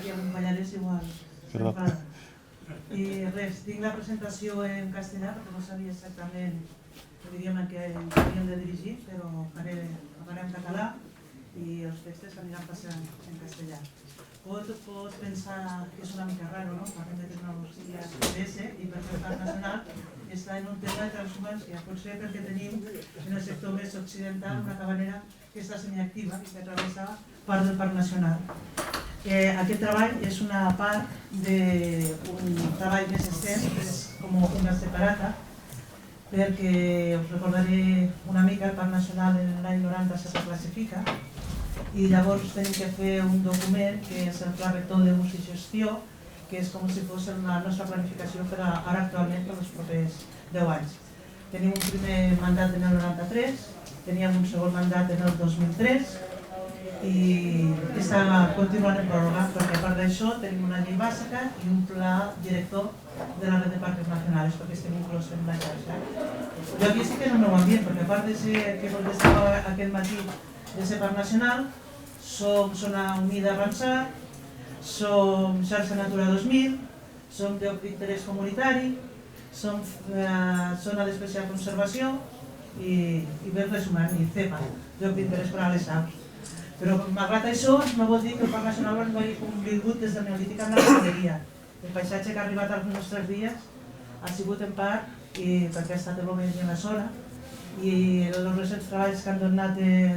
aquí a Montpelleres igual s'enfada. I res, tinc la presentació en castellà perquè no sabia exactament l'idioma que havíem de dirigir, però faré en català i els textos aniran passant en castellà. Pot pensar que és una mica raro, no? Parlem de tecnologia GPS i per fer el Parc Nacional està en un tema de transhumància. Potser perquè tenim en el sector més occidental una cabanera que està semiactiva i que travessa part del Parc Nacional. Aquest treball és una part d'un treball més extens, és com una separata, perquè us recordaré una mica, el Parc Nacional en l'any 90 se classifica i llavors tenim que fer un document que és el Pla Rector d'Ús i Gestió, que és com si fos la nostra planificació per ara actualment per els propers 10 anys. Tenim un primer mandat en el 93, teníem un segon mandat en el 2003 i està continuant en pròrroga perquè a part d'això tenim una llei bàsica i un pla director de la red de parques nacionals perquè estem inclòs en la xarxa. Jo aquí sí que és el meu ambient perquè a part de ser que estava aquest matí de ser Parc Nacional, som Zona Humida Ramsar, som Xarxa Natura 2000, som lloc d'interès comunitari, som zona d'especial conservació i ben resumant, i CEPA, lloc d'interès per a les aus. Però malgrat això no vol dir que el Parc Nacional no hagi convingut des del Neolític amb la ramaderia. El paisatge que ha arribat als nostres dies ha sigut en part perquè ha estat l'home en la zona i els recents treballs que han donat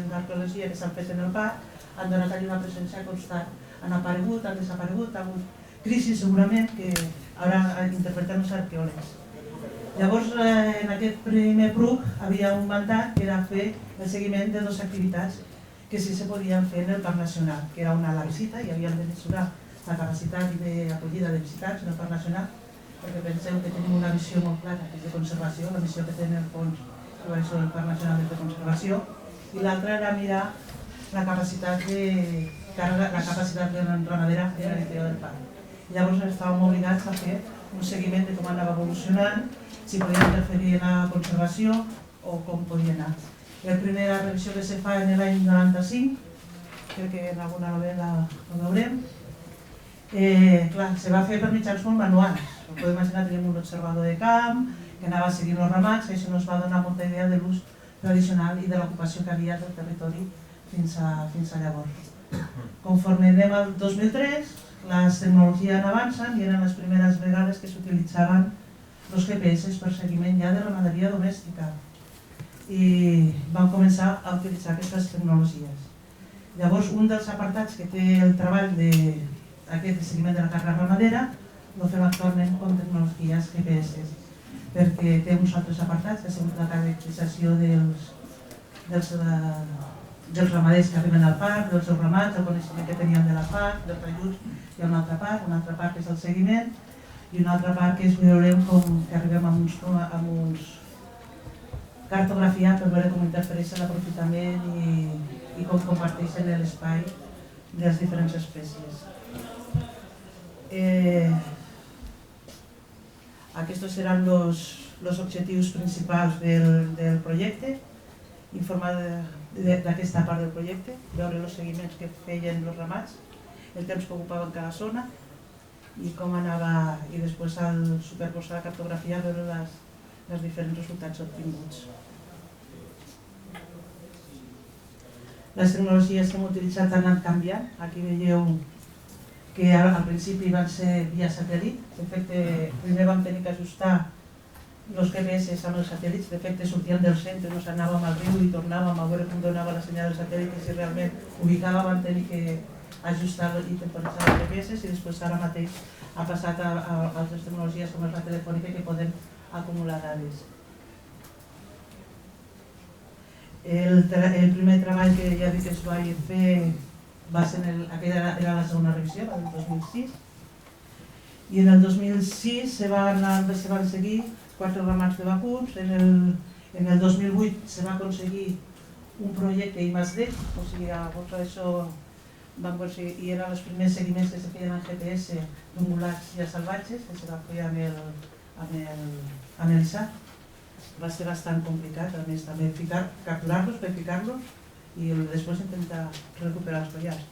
d'arqueologia que s'han fet en el parc han donat allà una presència constant. Han aparegut, han desaparegut, ha hagut crisi segurament que ara interpretem els arqueòlegs. Llavors, en aquest primer PRUC havia un mandat que era fer el seguiment de dues activitats que sí se podien fer en el Parc Nacional, que era una a la visita i havíem de mesurar la capacitat d'acollida de visitants en el Parc Nacional, perquè penseu que tenim una visió molt clara, que és de conservació, la missió que té en el fons el Parc Nacional de Conservació, i l'altra era mirar la capacitat ramadera en l'interior del parc. Llavors estàvem obligats a fer un seguiment de com anava evolucionant, si podia interferir en la conservació o com podia anar. La primera revisió que se fa en l'any 95, crec que en alguna novel·la ho veurem, se va fer per mitjans molt manuals. Podeu imaginar, tenim un observador de camp, que anava seguint els ramats, això ens va donar molta idea de l'ús tradicional i de l'ocupació que havia del territori fins a llavors. Conforme anem al 2003, les tecnologies avancen i eren les primeres vegades que s'utilitzaven els GPS per seguiment ja de ramaderia domèstica i vam començar a utilitzar aquestes tecnologies. Llavors, un dels apartats que té el treball d'aquest seguiment de la càrrega ramadera el fem actualment amb tecnologies GPS, perquè té uns altres apartats, que ha sigut la caracterització dels ramaders que arriben al parc, dels seus ramats, el coneixement que tenien de la part, dels ajuts. Hi ha una altra part que és el seguiment, i una altra part que és veurem com que arribem amb uns cartografiar per veure com interfereixen l'aprofitament i com comparteixen l'espai de les diferents espècies. Aquests seran els objectius principals del projecte, informar d'aquesta part del projecte, veure els seguiments que feien els ramats, el temps que ocupaven cada zona i com anava, i després al superposar la cartografia veure els diferents resultats obtinguts. Les tecnologies que hem utilitzat han anat canviant, aquí veieu que al principi van ser via satèl·lit, de fet primer vam tenir que ajustar els GPS amb els satèl·lits, de fet sortien del centre, nos anàvem al riu i tornàvem a veure com donava la senyal del satèl·lit i si realment ubicava vam tenir que ajustar i temporitzar els GPS i després ara mateix ha passat a altres tecnologies com la telefònica que podem acumular dades. El primer treball que ja dic que es va fer aquella era la segona revisió, la del 2006, i en el 2006 se van seguir 4 ramats de vacuns, en el 2008 se va aconseguir un projecte I+D, o sigui, a volta d'això vam aconseguir, i eren els primers seguiments que se feien en GPS d'ungulats i salvatges, que se va fer amb el SAT. Va ser bastant complicat, a més també capturar-los, verificar-los i després intentar recuperar els collars.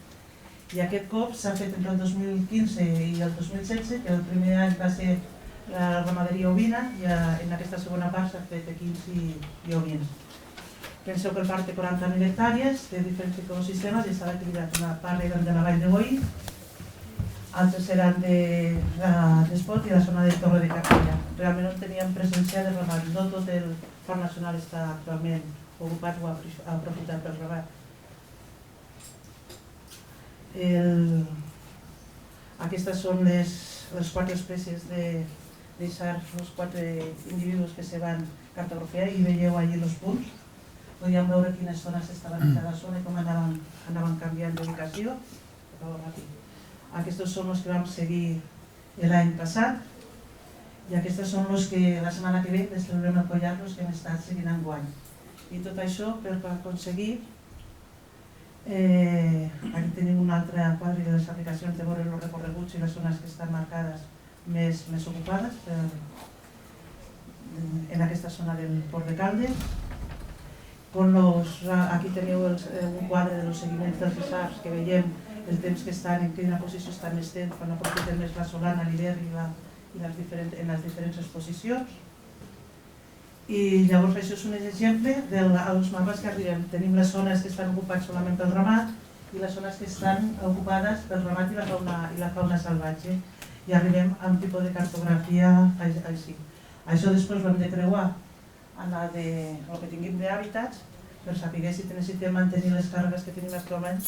I aquest cop s'ha fet entre el 2015 i el 2016, que el primer any va ser la ramaderia ovina i en aquesta segona part s'ha fet equins i ovins. Penseu que el parc té 40.000 hectàrees, té diferents ecosistemes i està l'activitat. Una part eren de la vall de Boí, altres eren d'Espot i la zona de Torre de Capella. Realment no teníem presència de ramat, no tot el parc nacional està actualment ocupat o aprofitat pel ramat. Aquestes són les 4 espècies de sards, els 4 individus que se van cartografiar i veieu allí els punts. Podíem veure quines zones estaven en cada zona i com anaven canviant d'ubicació. Aquests són els que vam seguir l'any passat i aquests són els que la setmana que ve descelebrem el collar, els que hem estat seguint enguany. I tot això per aconseguir, aquí tenim un altre quadre de les aplicacions de veure els recorreguts i les zones que estan marcades més ocupades en aquesta zona del Port de Caldes. Aquí teniu un quadre dels seguiments dels isards que veiem el temps que estan, en quina posició estan més temps, quan aprofiten més la solana a l'hivern i en les diferents exposicions. I llavors això és un exemple dels mapes que arribem. Tenim les zones que estan ocupades solament pel ramat i les zones que estan ocupades pel ramat i la fauna salvatge. I arribem a un tipus de cartografia així. Això després ho hem de creuar amb el que tinguem d'hàbitats per saber si necessitem mantenir les càrregues que tenim actualment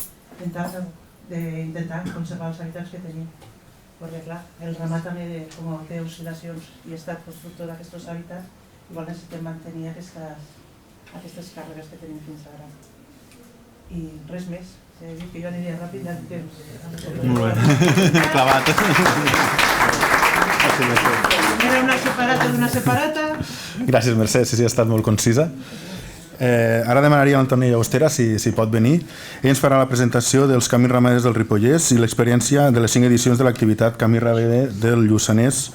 d'intentar conservar els hàbitats que tenim. Perquè clar, el ramat també com té oscil·lacions i ha estat constructor d'aquests hàbitats, igual necessitem mantenir aquestes càrregues que tenim fins ara. I res més. He dit que jo aniria ràpid ja el temps. Molt bé, clavat. Era una separata d'una separata. Gràcies, Mercè, sí, ha estat molt concisa. Ara demanaria a l'Antoni Llagostera si pot venir. Ell ens farà la presentació dels Camins Ramaders del Ripollès i l'experiència de les 5 edicions de l'activitat Camí Ramader del Lluçanès.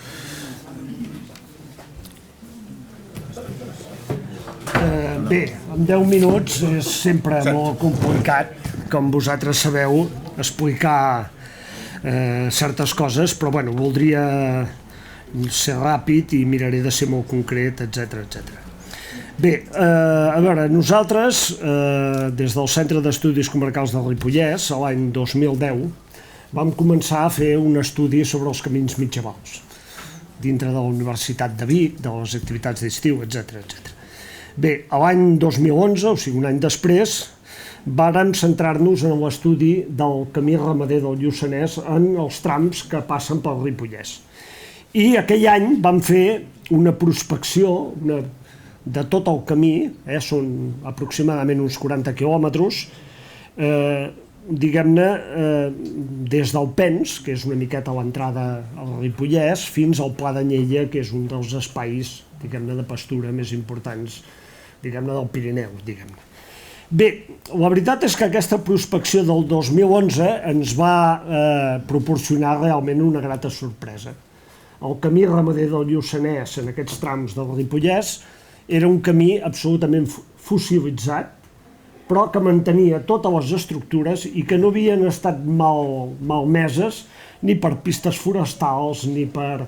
Bé, en 10 minuts és sempre molt complicat, com vosaltres sabeu, explicar certes coses, però bueno, voldria ser ràpid i miraré de ser molt concret, etc. Bé, a veure, nosaltres, des del Centre d'Estudis Comarcals del Ripollès, l'any 2010, vam començar a fer un estudi sobre els camins mitjavals, dintre de la Universitat de Vic, de les activitats d'estiu, etc. Bé, l'any 2011, o sigui un any després, vàrem centrar-nos en l'estudi del camí ramader del Lluçanès en els trams que passen pel Ripollès. I aquell any vam fer una prospecció de tot el camí, són aproximadament uns 40 quilòmetres, diguem-ne, des del Pens, que és una miqueta a l'entrada al Ripollès, fins al Pla d'Anyella, que és un dels espais, diguem-ne, de pastura més importants, diguem-ne, del Pirineu, diguem-ne. Bé, la veritat és que aquesta prospecció del 2011 ens va proporcionar realment una grata sorpresa. El camí ramader del Lluçanès en aquests trams del Ripollès era un camí absolutament fossilitzat, però que mantenia totes les estructures i que no havien estat malmeses ni per pistes forestals ni per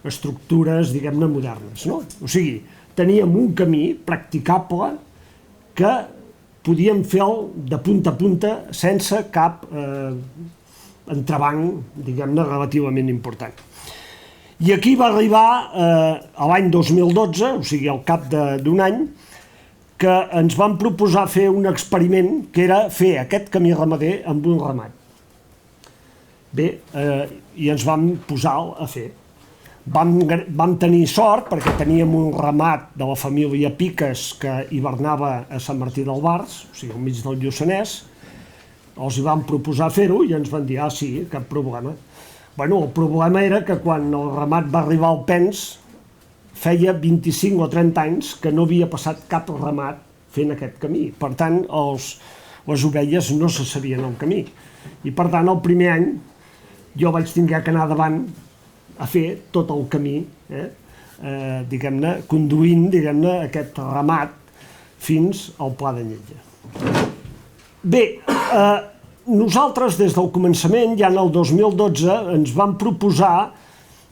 estructures, diguem-ne, modernes. O sigui, teníem un camí practicable que podíem fer-lo de punta a punta sense cap entrebanc, diguem-ne, relativament important. I aquí va arribar l'any 2012, o sigui, al cap d'un any, que ens van proposar fer un experiment que era fer aquest camí ramader amb un ramat. Bé, i ens vam posar a fer. Vam tenir sort perquè teníem un ramat de la família Piques que hivernava a Sant Martí del Bars, o sigui, al mig del Lluçanès. Els hi vam proposar fer-ho i ens van dir, sí, cap problema. Bueno, el problema era que quan el ramat va arribar al Pens feia 25 o 30 anys que no havia passat cap ramat fent aquest camí. Per tant, les ovelles no se sabien el camí. I per tant, el primer any jo vaig tenir que anar davant a fer tot el camí, diguem-ne, conduint, diguem-ne, aquest ramat fins al Pla d'Anyella. Bé, nosaltres, des del començament, ja en el 2012, ens vam proposar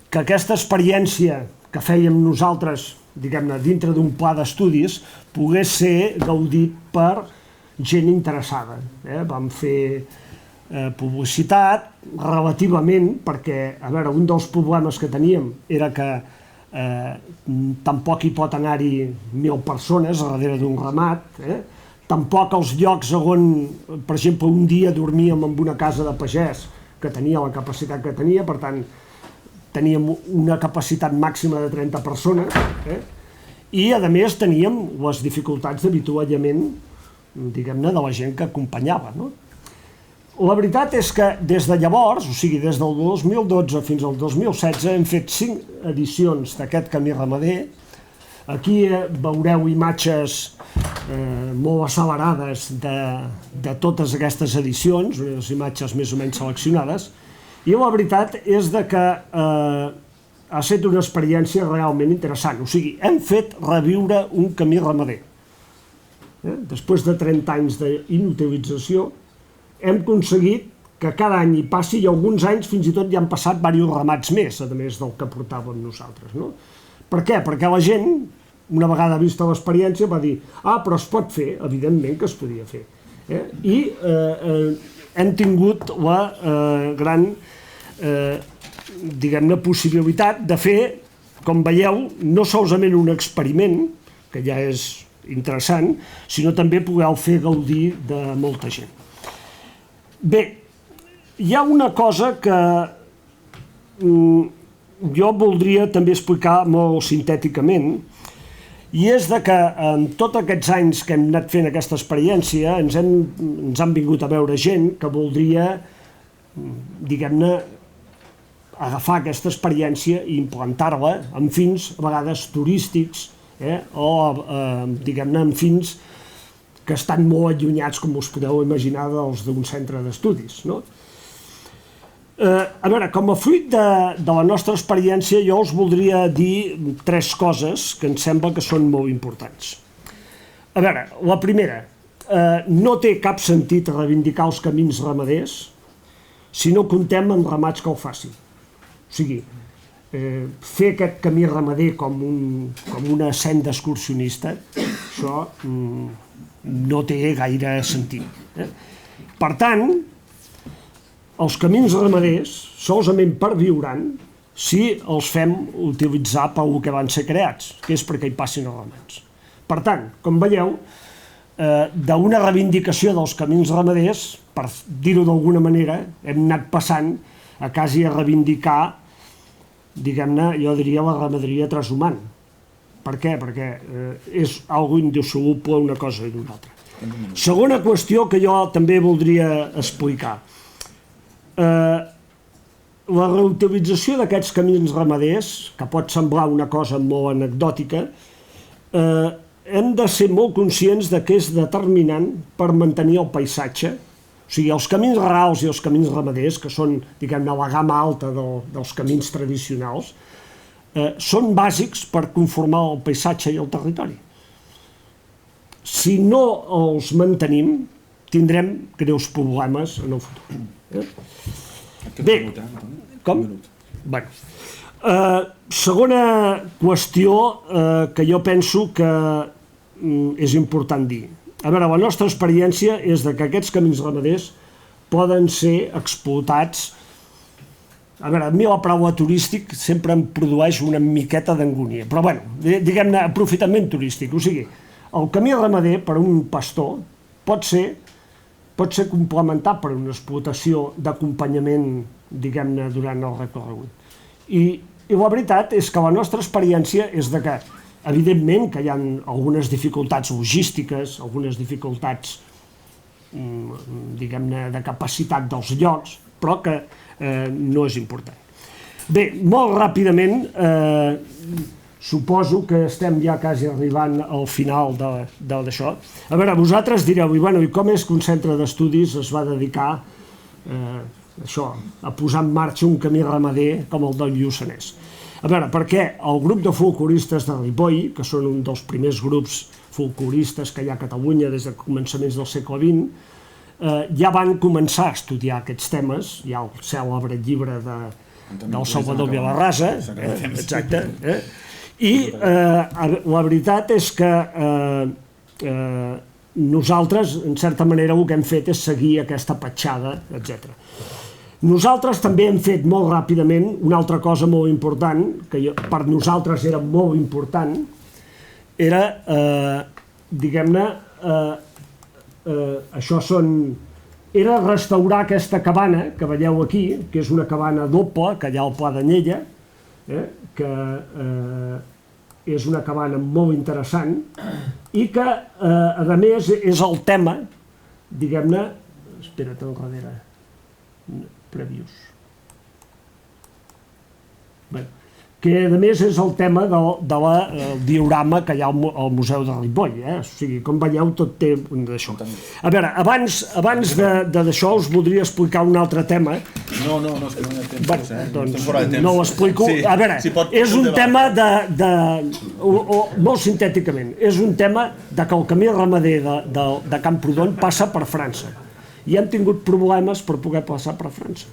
que aquesta experiència que fèiem nosaltres, diguem-ne, dintre d'un pla d'estudis, pogués ser gaudit per gent interessada. Vam fer publicitat relativament, perquè, a veure, un dels problemes que teníem era que tampoc hi pot anar-hi 1.000 persones darrere d'un ramat, tampoc els llocs on, per exemple, un dia dormíem en una casa de pagès que tenia la capacitat que tenia, per tant, teníem una capacitat màxima de 30 persones, i, a més, teníem les dificultats d'avituallament, diguem-ne, de la gent que acompanyava. La veritat és que des de llavors, o sigui, des del 2012 fins al 2016, hem fet 5 edicions d'aquest camí ramader. Aquí veureu imatges molt accelerades de totes aquestes edicions, unes imatges més o menys seleccionades, i la veritat és que ha estat una experiència realment interessant. O sigui, hem fet reviure un camí ramader. Després de 30 anys d'inutilització, hem aconseguit que cada any hi passi, i alguns anys fins i tot hi han passat diversos ramats més, a més del que portàvem nosaltres. Per què? Perquè la gent, una vegada vista l'experiència, va dir però es pot fer, evidentment que es podia fer. I hem tingut la gran, diguem-ne, possibilitat de fer, com veieu, no solament un experiment, que ja és interessant, sinó també poder fer gaudir de molta gent. Bé, hi ha una cosa que jo voldria també explicar molt sintèticament, i és que en tots aquests anys que hem anat fent aquesta experiència ens han vingut a veure gent que voldria, diguem-ne, agafar aquesta experiència i implantar-la en fins, a vegades, turístics, o, diguem-ne, en fins que estan molt allunyats, com us podeu imaginar, d'un centre d'estudis. A veure, com a fruit de la nostra experiència, jo us voldria dir 3 coses que em sembla que són molt importants. A veure, la primera, no té cap sentit reivindicar els camins ramaders si no comptem amb ramats que ho facin. O sigui, fer aquest camí ramader com una senda excursionista, això no té gaire sentit. Per tant, els camins ramaders solament perviuran si els fem utilitzar pel que van ser creats, que és perquè hi passin els ramats. Per tant, com veieu, d'una reivindicació dels camins ramaders, per dir-ho d'alguna manera, hem anat passant a quasi a reivindicar, diguem-ne, jo diria la ramaderia transhumant. Per què? Perquè és algo indissoluble una cosa i una altra. Segona qüestió que jo també voldria explicar. La reutilització d'aquests camins ramaders, que pot semblar una cosa molt anecdòtica, hem de ser molt conscients que és determinant per mantenir el paisatge. O sigui, els camins rurals i els camins ramaders, que són, diguem-ne, la gamma alta dels camins tradicionals, són bàsics per conformar el paisatge i el territori. Si no els mantenim, tindrem greus problemes en el futur. Bé, com? Segona qüestió que jo penso que és important dir. A veure, la nostra experiència és que aquests camins ramaders poden ser explotats. A veure, a mi la paraula turístic sempre em produeix una miqueta d'angúnia, però bueno, diguem-ne, aprofitament turístic. O sigui, el camí ramader per un pastor pot ser complementat per una explotació d'acompanyament, diguem-ne, durant el recorregut. I la veritat és que la nostra experiència és que, evidentment, que hi ha algunes dificultats logístiques, algunes dificultats, diguem-ne, de capacitat dels llocs, però que no és important. Bé, molt ràpidament, suposo que estem ja quasi arribant al final d'això. A veure, vosaltres direu, i com és que un centre d'estudis es va dedicar a posar en marxa un camí ramader com el del Lluçanès? A veure, perquè el grup de folcloristes de Ripoll, que són un dels primers grups folcloristes que hi ha a Catalunya des de començaments del segle XX, ja van començar a estudiar aquests temes, hi ha el cèlebre llibre del Salvador Vilarrasa, exacte, i la veritat és que nosaltres, en certa manera, el que hem fet és seguir aquesta petjada, etc. Nosaltres també hem fet molt ràpidament una altra cosa molt important, que per nosaltres era molt important, era, diguem-ne, era restaurar aquesta cabana que veieu aquí, que és una cabana doble, que hi ha al Pla d'Anyella, que és una cabana molt interessant i que, a més, és el tema, diguem-ne, espera't enrere, previous. Bé, que a més és el tema del diorama que hi ha al Museu de Ripoll, o sigui, com veieu tot té d'això. A veure, abans d'això us voldria explicar un altre tema. No, és que no hi ha temps. Doncs no ho explico. A veure, és un tema molt sintèticament, és un tema que el camí ramader de Camprodon passa per França i hem tingut problemes per poder passar per França.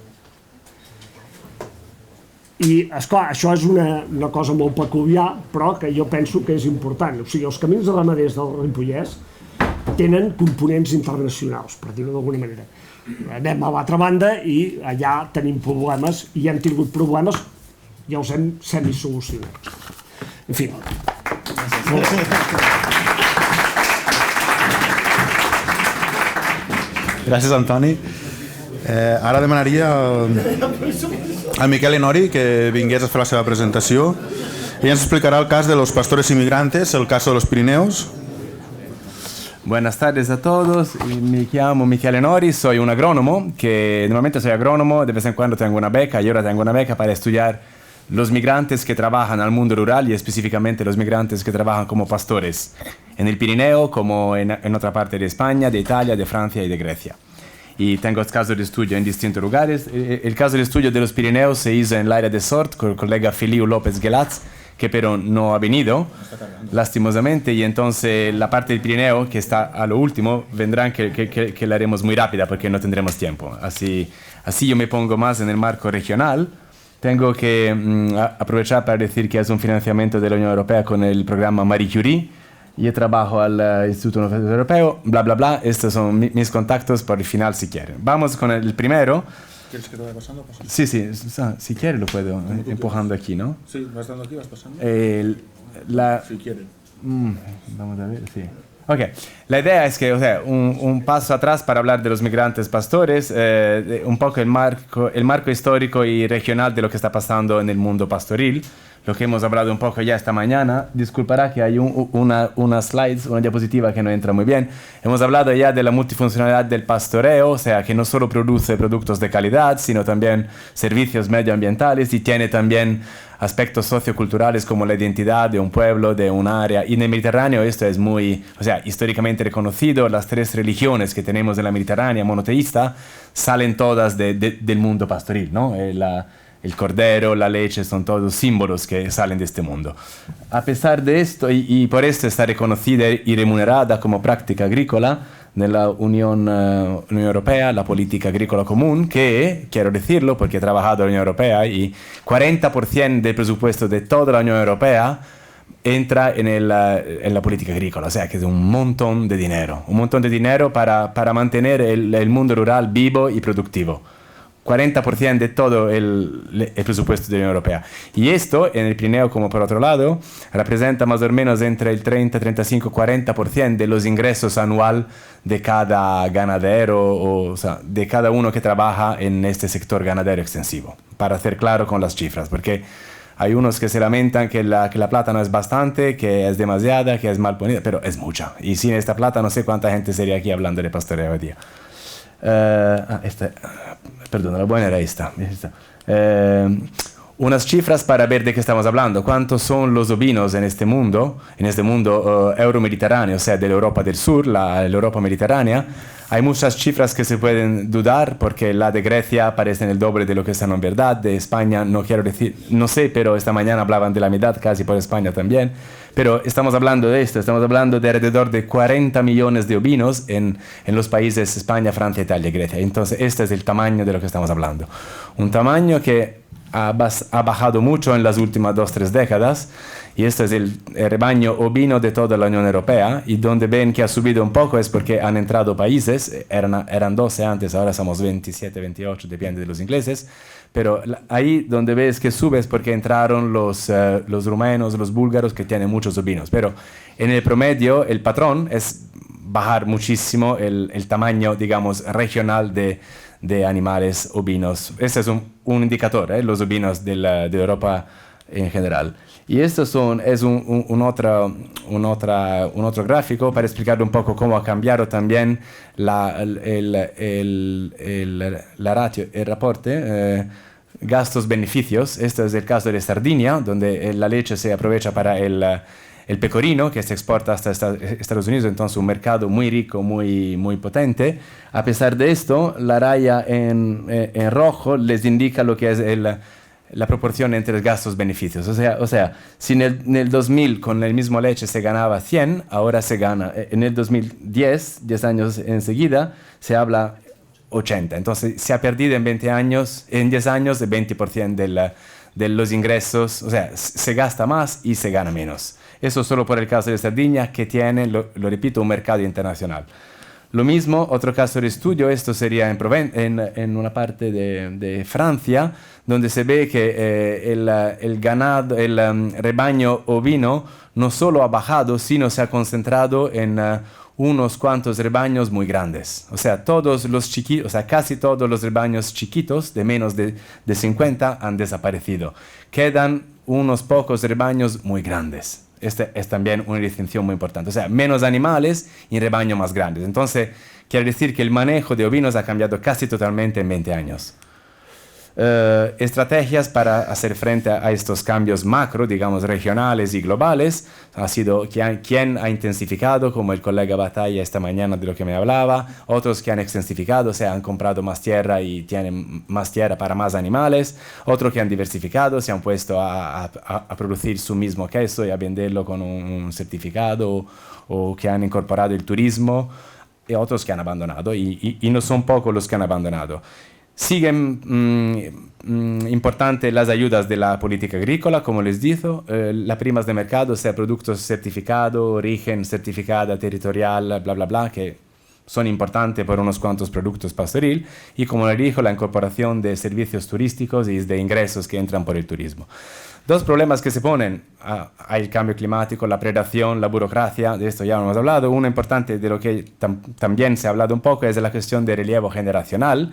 I, esclar, això és una cosa molt peculiar, però que jo penso que és important. O sigui, els camins ramaders del Ripollès tenen components internacionals, per dir-ho d'alguna manera. Anem a l'altra banda i allà tenim problemes, i hem tingut problemes i els hem semisolucionat. En fi. Gràcies, Antoni. Ara demanaria a Miquel Enori que vingués a fer la seva presentació i ens explicará el caso de los pastores inmigrantes, el caso de los Pirineos. Buenas tardes a todos, me llamo Michele Nori, soy un agrónomo, que normalmente soy agrónomo, de vez en cuando tengo una beca y ahora tengo una beca para estudiar los migrantes que trabajan al mundo rural y específicamente los migrantes que trabajan como pastores en el Pirineo, como en otra parte de España, de Italia, de Francia y de Grecia. Y tengo casos de estudio en distintos lugares. El caso de estudio de los Pirineos se hizo en el área de Sort con el colega Feliu López Gelaz, que pero no ha venido, lastimosamente, y entonces la parte del Pirineo, que está a lo último, vendrán que la haremos muy rápida porque no tendremos tiempo. Así yo me pongo más en el marco regional. Tengo que aprovechar para decir que es un financiamiento de la Unión Europea con el programa Marie Curie. Yo trabajo al Instituto Europeo, bla, bla, bla. Estos son mis contactos por el final si quieren. Vamos con el primero. ¿Quieres que lo vaya pasando? Sí, si quiere lo puedo empujando aquí, ¿no? Sí, vas dando aquí, vas pasando. Si quieren. Vamos a ver, sí. Ok, la idea es que, o sea, un paso atrás para hablar de los migrantes pastores, un poco el marco histórico y regional de lo que está pasando en el mundo pastoril, lo que hemos hablado un poco ya esta mañana. Disculpará que hay una diapositiva que no entra muy bien. Hemos hablado ya de la multifuncionalidad del pastoreo, o sea, que no solo produce productos de calidad, sino también servicios medioambientales y tiene también aspectos socioculturales como la identidad de un pueblo, de un área. Y en el Mediterráneo esto es muy, o sea, históricamente reconocido. Las 3 religiones que tenemos en la Mediterránea monoteísta salen todas del mundo pastoril, ¿no? El cordero, la leche, son todos símbolos que salen de este mundo. A pesar de esto, y por esto está reconocida y remunerada como práctica agrícola de la Unión Europea, la política agrícola común, que, quiero decirlo porque he trabajado en la Unión Europea, y 40% del presupuesto de toda la Unión Europea entra en la política agrícola, o sea que es un montón de dinero para mantener el mundo rural vivo y productivo. 40% de todo el presupuesto de la Unión Europea. Y esto, en el Pirineo como por otro lado, representa más o menos entre el 30, 35, 40% de los ingresos anual de cada ganadero, o sea, de cada uno que trabaja en este sector ganadero extensivo. Para hacer claro con las cifras, porque hay unos que se lamentan que la plata no es bastante, que es demasiada, que es mal ponida, pero es mucha. Y sin esta plata no sé cuánta gente sería aquí hablando de pastoreo hoy día. Perdona, la buena era esta. unas cifras para ver de qué estamos hablando. ¿Cuántos son los ovinos en este mundo euromediterráneo, o sea, de la Europa del Sur, la Europa mediterránea? Hay muchas cifras que se pueden dudar porque la de Grecia parecen el doble de lo que están en verdad, de España no quiero decir, no sé, pero esta mañana hablaban de la mitad casi por España también. Pero estamos hablando de esto, estamos hablando de alrededor de 40 millones de ovinos en los países España, Francia, Italia y Grecia. Entonces este es el tamaño de lo que estamos hablando. Un tamaño que ha bajado mucho en las últimas 2-3 décadas, y esto es el rebaño ovino de toda la Unión Europea, y donde ven que ha subido un poco es porque han entrado países, eran 12 antes, ahora somos 27, 28, depende de los ingleses, pero ahí donde ves que sube es porque entraron los rumanos, los búlgaros, que tienen muchos ovinos, pero en el promedio el patrón es bajar muchísimo el tamaño, digamos, regional de animales ovinos. Este es un indicador, los ovinos de Europa en general. Y esto es un otro gráfico para explicar un poco cómo ha cambiado también la ratio, el reporte, gastos-beneficios. Este es el caso de Sardinia, donde la leche se aprovecha para el pecorino, que se exporta hasta Estados Unidos, entonces un mercado muy rico, muy potente. A pesar de esto, la raya en rojo les indica lo que es la proporción entre los gastos-beneficios. O sea, si en el 2000 con el mismo leche se ganaba 100, ahora se gana, en el 2010, 10 años enseguida, se habla 80. Entonces se ha perdido en 10 años el 20% de los ingresos, o sea, se gasta más y se gana menos. Eso solo por el caso de Sardinia, que tiene, lo repito, un mercado internacional. Lo mismo, otro caso de estudio, esto sería en una parte de Francia, donde se ve que el ganado, el rebaño ovino no solo ha bajado, sino se ha concentrado en unos cuantos rebaños muy grandes. O sea, casi todos los rebaños chiquitos de menos de 50 han desaparecido. Quedan unos pocos rebaños muy grandes. Esta es también una distinción muy importante. O sea, menos animales y rebaños más grandes. Entonces, quiere decir que el manejo de ovinos ha cambiado casi totalmente en 20 años. Estrategias para hacer frente a estos cambios macro, digamos, regionales y globales, ha sido quien ha intensificado, como el colega Batalla esta mañana de lo que me hablaba, otros que han extensificado, o sea, han comprado más tierra y tienen más tierra para más animales, otros que han diversificado, se han puesto a producir su mismo queso y a venderlo con un certificado, o que han incorporado el turismo, y otros que han abandonado, y no son pocos los que han abandonado. Siguen importantes las ayudas de la política agrícola, como les digo, las primas de mercado, sea productos certificados, origen certificada, territorial, bla, bla, bla, que son importantes por unos cuantos productos pastoril, y como les digo, la incorporación de servicios turísticos y de ingresos que entran por el turismo. Dos problemas que se ponen al cambio climático, la predación, la burocracia, de esto ya hemos hablado. Uno importante de lo que también se ha hablado un poco es de la cuestión de relevo generacional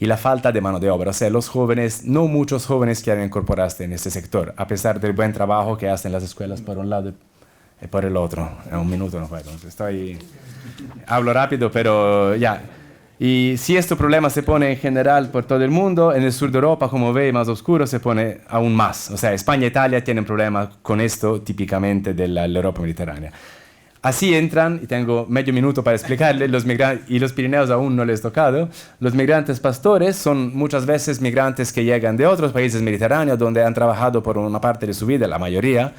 y la falta de mano de obra. O sea, los jóvenes, no muchos jóvenes quieren incorporarse en este sector, a pesar del buen trabajo que hacen las escuelas por un lado y por el otro. En un minuto no puedo. Hablo rápido, pero ya. Y si este problema se pone en general por todo el mundo, en el sur de Europa, como ve, más oscuro, se pone aún más. O sea, España e Italia tienen problemas con esto típicamente de la Europa mediterránea. Así entran, y tengo medio minuto para explicarle, los migrantes, y los Pirineos aún no les he tocado. Los migrantes pastores son muchas veces migrantes que llegan de otros países mediterráneos, donde han trabajado por una parte de su vida, la mayoría,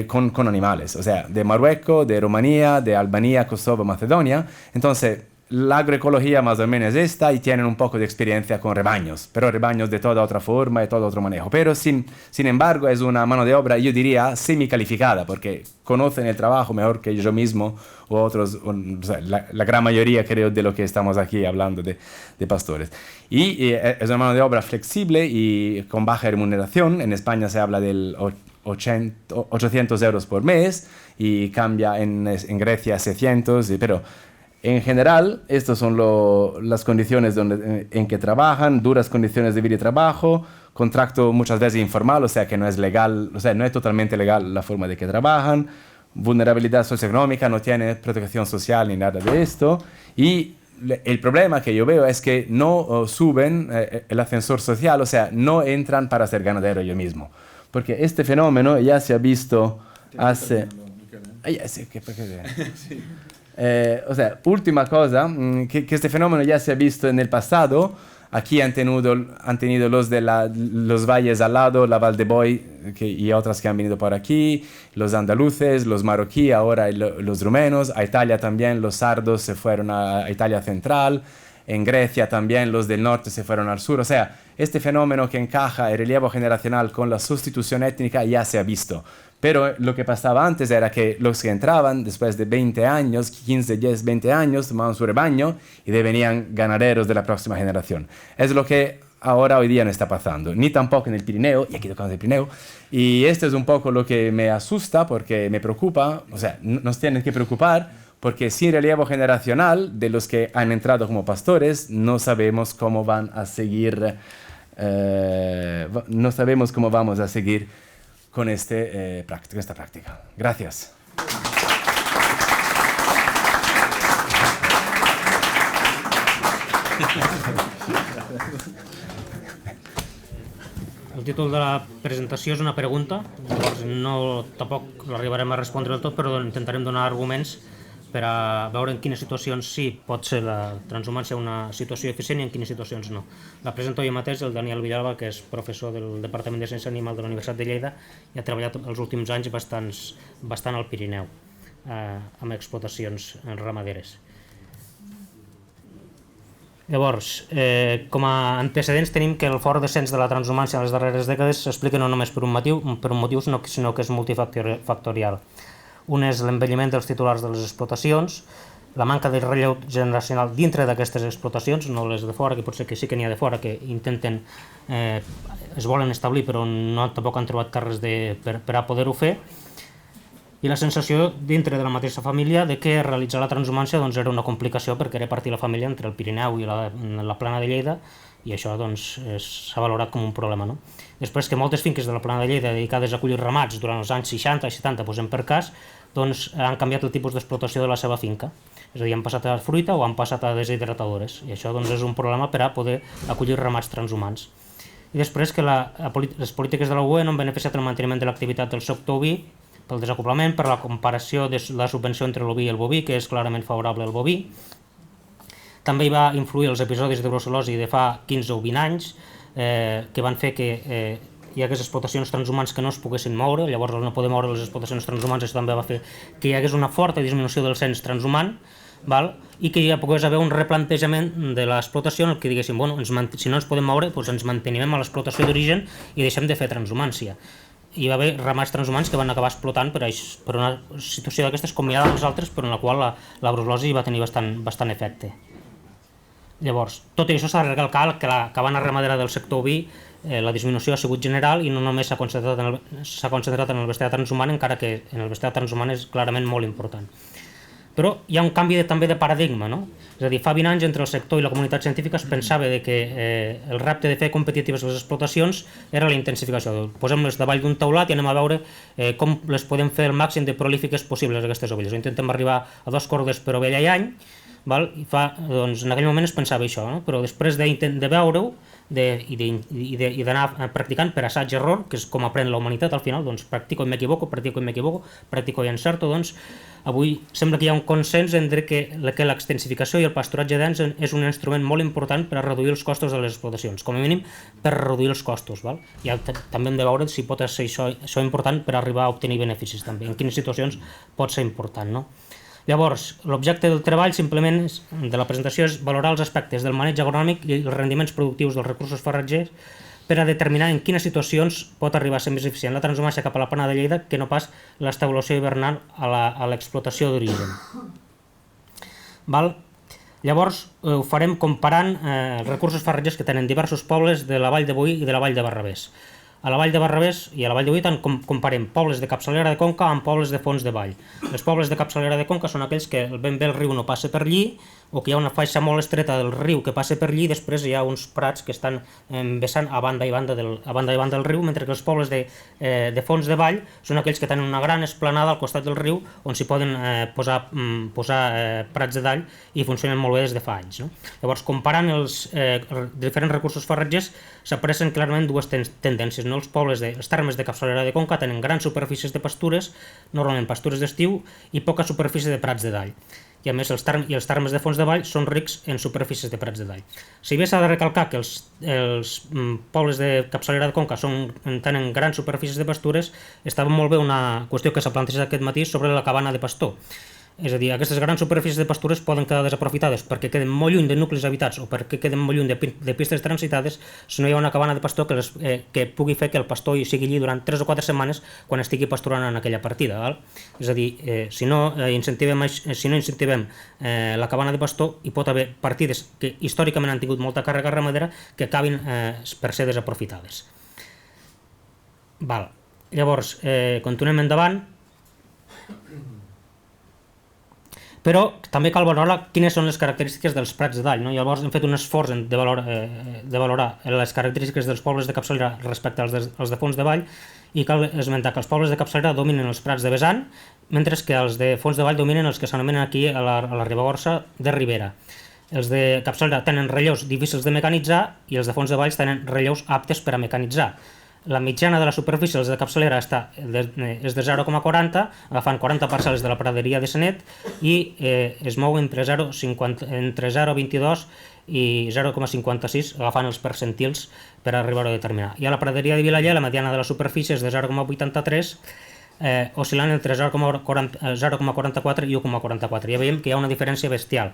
con animales. O sea, de Marruecos, de Rumanía, de Albania, Kosovo, Macedonia. Entonces, la agroecología más o menos es esta, y tienen un poco de experiencia con rebaños, pero rebaños de toda otra forma y todo otro manejo. Pero sin embargo es una mano de obra, yo diría, semi-calificada, porque conocen el trabajo mejor que yo mismo o otros, o sea, la gran mayoría creo de lo que estamos aquí hablando de pastores. Y es una mano de obra flexible y con baja remuneración. En España se habla del 800 euros por mes y cambia en Grecia 600, pero en general, estas son las condiciones en que trabajan, duras condiciones de vida y trabajo, contrato muchas veces informal, o sea que no es legal, o sea, no es totalmente legal la forma de que trabajan, vulnerabilidad socioeconómica, no tiene protección social ni nada de esto, y el problema que yo veo es que no suben el ascensor social, o sea, no entran para ser ganadero ellos mismos. Porque este fenómeno ya se ha visto hace... o sea, última cosa, que este fenómeno ya se ha visto en el pasado. Aquí han tenido los de los valles al lado, la Val de Boy y otras que han venido por aquí, los andaluces, los marroquíes, ahora los rumenos, a Italia también los sardos se fueron a Italia central, en Grecia también los del norte se fueron al sur. O sea, este fenómeno que encaja el relevo generacional con la sustitución étnica ya se ha visto. Pero lo que pasaba antes era que los que entraban después de 20 años, 15, 10, 20 años, tomaban su rebaño y devenían ganaderos de la próxima generación. Es lo que ahora hoy día no está pasando, ni tampoco en el Pirineo, y aquí tocamos el Pirineo, y esto es un poco lo que me asusta porque me preocupa, o sea, nos tienen que preocupar porque sin relevo generacional de los que han entrado como pastores no sabemos cómo van a seguir, no sabemos cómo vamos a seguir con esta práctica. Gracias. El títol de la presentació és una pregunta, llavors tampoc l'arribarem a respondre del tot, però intentarem donar arguments per a veure en quines situacions sí pot ser la transhumància una situació eficient i en quines situacions no. La presento jo mateix, el Daniel Villalba, que és professor del Departament de Ciència Animal de la Universitat de Lleida i ha treballat els últims anys bastant al Pirineu, amb explotacions ramaderes. Llavors, com a antecedents tenim que el fort descens de la transhumància en les darreres dècades s'explica no només per un motiu, sinó que és multifactorial. Un és l'envelliment dels titulars de les explotacions, la manca de relleu generacional dintre d'aquestes explotacions, no les de fora, que potser que sí que n'hi ha de fora, que intenten, es volen establir però tampoc han trobat càrrecs per a poder-ho fer, i la sensació dintre de la mateixa família de que realitzar la transhumància era una complicació perquè era partir la família entre el Pirineu i la Plana de Lleida, i això s'ha valorat com un problema. Després que moltes finques de la Plana de Lleida dedicades a collir ramats durant els anys 60 i 70, posem per cas, han canviat el tipus d'explotació de la seva finca. És a dir, han passat a fruita o han passat a deshidratadores, i això és un problema per a poder acollir ramats transhumants. I després que les polítiques de la UE no han beneficiat el manteniment de l'activitat del sector oví pel desacoplament, per la comparació de la subvenció entre l'oví i el boví, que és clarament favorable al boví. També hi va influir els episodis de brucel·losi de fa 15 o 20 anys, que van fer que hi hagués explotacions transhumants que no es poguessin moure, llavors al no poder moure les explotacions transhumants això també va fer que hi hagués una forta disminució del cens transhumant, i que hi pogués haver un replantejament de l'explotació en el que diguéssim, si no ens podem moure, ens mantenim a l'explotació d'origen i deixem de fer transhumància. Hi va haver ramats transhumants que van acabar explotant per una situació d'aquestes combinada amb les altres, però en la qual la brucel·losi va tenir bastant efecte. Llavors, tot i això s'ha de recalcar que la cabana ramadera del sector oví, la disminució ha sigut general i no només s'ha concentrat en el bestiar transhumant, encara que en el bestiar transhumant és clarament molt important. Però hi ha un canvi també de paradigma, no? És a dir, fa 20 anys entre el sector i la comunitat científica es pensava que el repte de fer competitives les explotacions era la intensificació. Posem-les davall d'un taulat i anem a veure com les podem fer el màxim de prolífiques possibles aquestes ovelles. Intentem arribar a 2 cordes per ovella i any, i en aquell moment es pensava això, però després de veure-ho i d'anar practicant per assaig-error, que és com aprèn la humanitat al final, practico i m'equivoco, practico i encerto, avui sembla que hi ha un consens entre que l'extensificació i el pasturatge dens és un instrument molt important per a reduir els costos de les explotacions, com a mínim per reduir els costos. També hem de veure si pot ser això important per arribar a obtenir beneficis també, en quines situacions pot ser important. Llavors, l'objecte del treball simplement de la presentació és valorar els aspectes del maneig agronòmic i els rendiments productius dels recursos farratgers per a determinar en quines situacions pot arribar a ser més eficient la transhumància cap a la Plana de Lleida que no pas l'estabulació hivernal a l'explotació d'origen. Llavors, ho farem comparant els recursos farratgers que tenen diversos pobles de la Vall de Boí i de la Vall de Barravés. A la vall de Barravés i a la vall de Boí comparem pobles de capçalera de conca amb pobles de fons de vall. Els pobles de capçalera de conca són aquells que ben bé el riu no passa per allí, o que hi ha una faixa molt estreta del riu que passa per allí, i després hi ha uns prats que estan vessant a banda i banda del riu, mentre que els pobles de fons de vall són aquells que tenen una gran esplanada al costat del riu on s'hi poden posar prats de dall i funcionen molt bé des de fa anys. Llavors, comparant els diferents recursos farratgers, s'apareixen clarament dues tendències. Els pobles, els termes de capçalera de conca tenen grans superfícies de pastures, normalment pastures d'estiu, i poca superfície de prats de dall. I a més els termes de fons de vall són rics en superfícies de prats de dall. Si bé s'ha de recalcar que els pobles de capçalera de conca tenen grans superfícies de pastures, estava molt bé una qüestió que s'ha plantejat aquest matí sobre la cabana de pastor. És a dir, aquestes grans superfícies de pastures poden quedar desaprofitades perquè queden molt lluny de nuclis habitats o perquè queden molt lluny de pistes transitades si no hi ha una cabana de pastor que pugui fer que el pastor hi sigui allí durant 3 o 4 setmanes quan estigui pasturant en aquella partida. És a dir, si no incentivem la cabana de pastor, hi pot haver partides que històricament han tingut molta càrrega ramadera que acabin per ser desaprofitades. Llavors, continuem endavant. Però també cal valorar quines són les característiques dels prats de dall. Llavors hem fet un esforç de valorar les característiques dels pobles de capçalera respecte als de fons de vall, i cal esmentar que els pobles de capçalera dominen els prats de vessant, mentre que els de fons de vall dominen els que s'anomenen aquí a la Ribagorça de ribera. Els de capçalera tenen relleus difícils de mecanitzar i els de fons de valls tenen relleus aptes per a mecanitzar. La mitjana de la superfície dels de capçalera és de 0,40, agafant 40 parcel·les de la praderia de Senet, i es mou entre 0,22 i 0,56, agafant els percentils per arribar a determinar. I a la praderia de Vilaller la mediana de la superfície és de 0,83, oscil·lant entre 0,44 i 1,44. Ja veiem que hi ha una diferència bestial.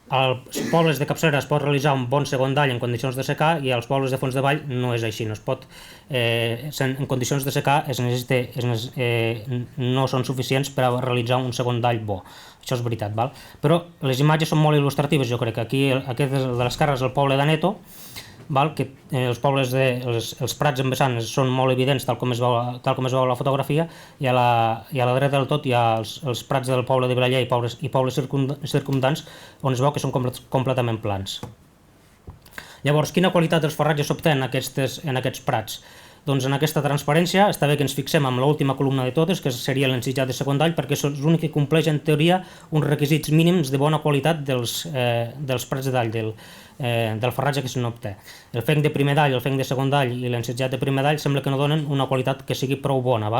Als pobles de capçalera es pot realitzar un bon segon dall en condicions de secà, i als pobles de fons de vall no és així. En condicions de secà no són suficients per a realitzar un segon dall bo. Això és veritat. Però les imatges són molt il·lustratives. Jo crec que aquí aquest de l'esquerra és el poble d'Aneto, que els prats en vessant són molt evidents tal com es veu a la fotografia, i a la dreta del tot hi ha els prats del poble de Vilaller i pobles circumdants, on es veu que són completament plans. Llavors, quina qualitat dels farratges s'obté en aquests prats? Doncs en aquesta transparència està bé que ens fixem en l'última columna de totes, que seria l'ensitjat de segon dall, perquè és l'únic que compleix en teoria uns requisits mínims de bona qualitat dels prats de dall, del farratge que se n'obté. El fenc de primer dall, el fenc de segon dall i l'ensitjat de primer dall sembla que no donen una qualitat que sigui prou bona.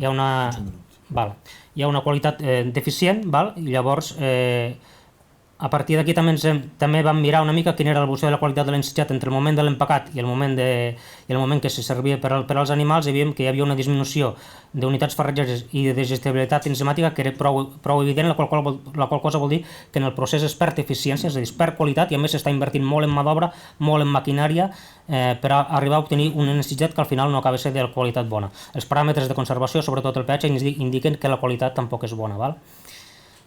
Hi ha una qualitat deficient, i llavors a partir d'aquí també vam mirar una mica quina era l'evolució de la qualitat de l'ensitjat entre el moment de l'empacat i el moment que se servia per als animals, i vèiem que hi havia una disminució d'unitats farratgeres i de digestibilitat enzimàtica que era prou evident, la qual cosa vol dir que en el procés es perd eficiència, és a dir, es perd qualitat, i a més s'està invertint molt en mà d'obra, molt en maquinària, per arribar a obtenir un ensitjat que al final no acaba de ser de qualitat bona. Els paràmetres de conservació, sobretot el pH, indiquen que la qualitat tampoc és bona.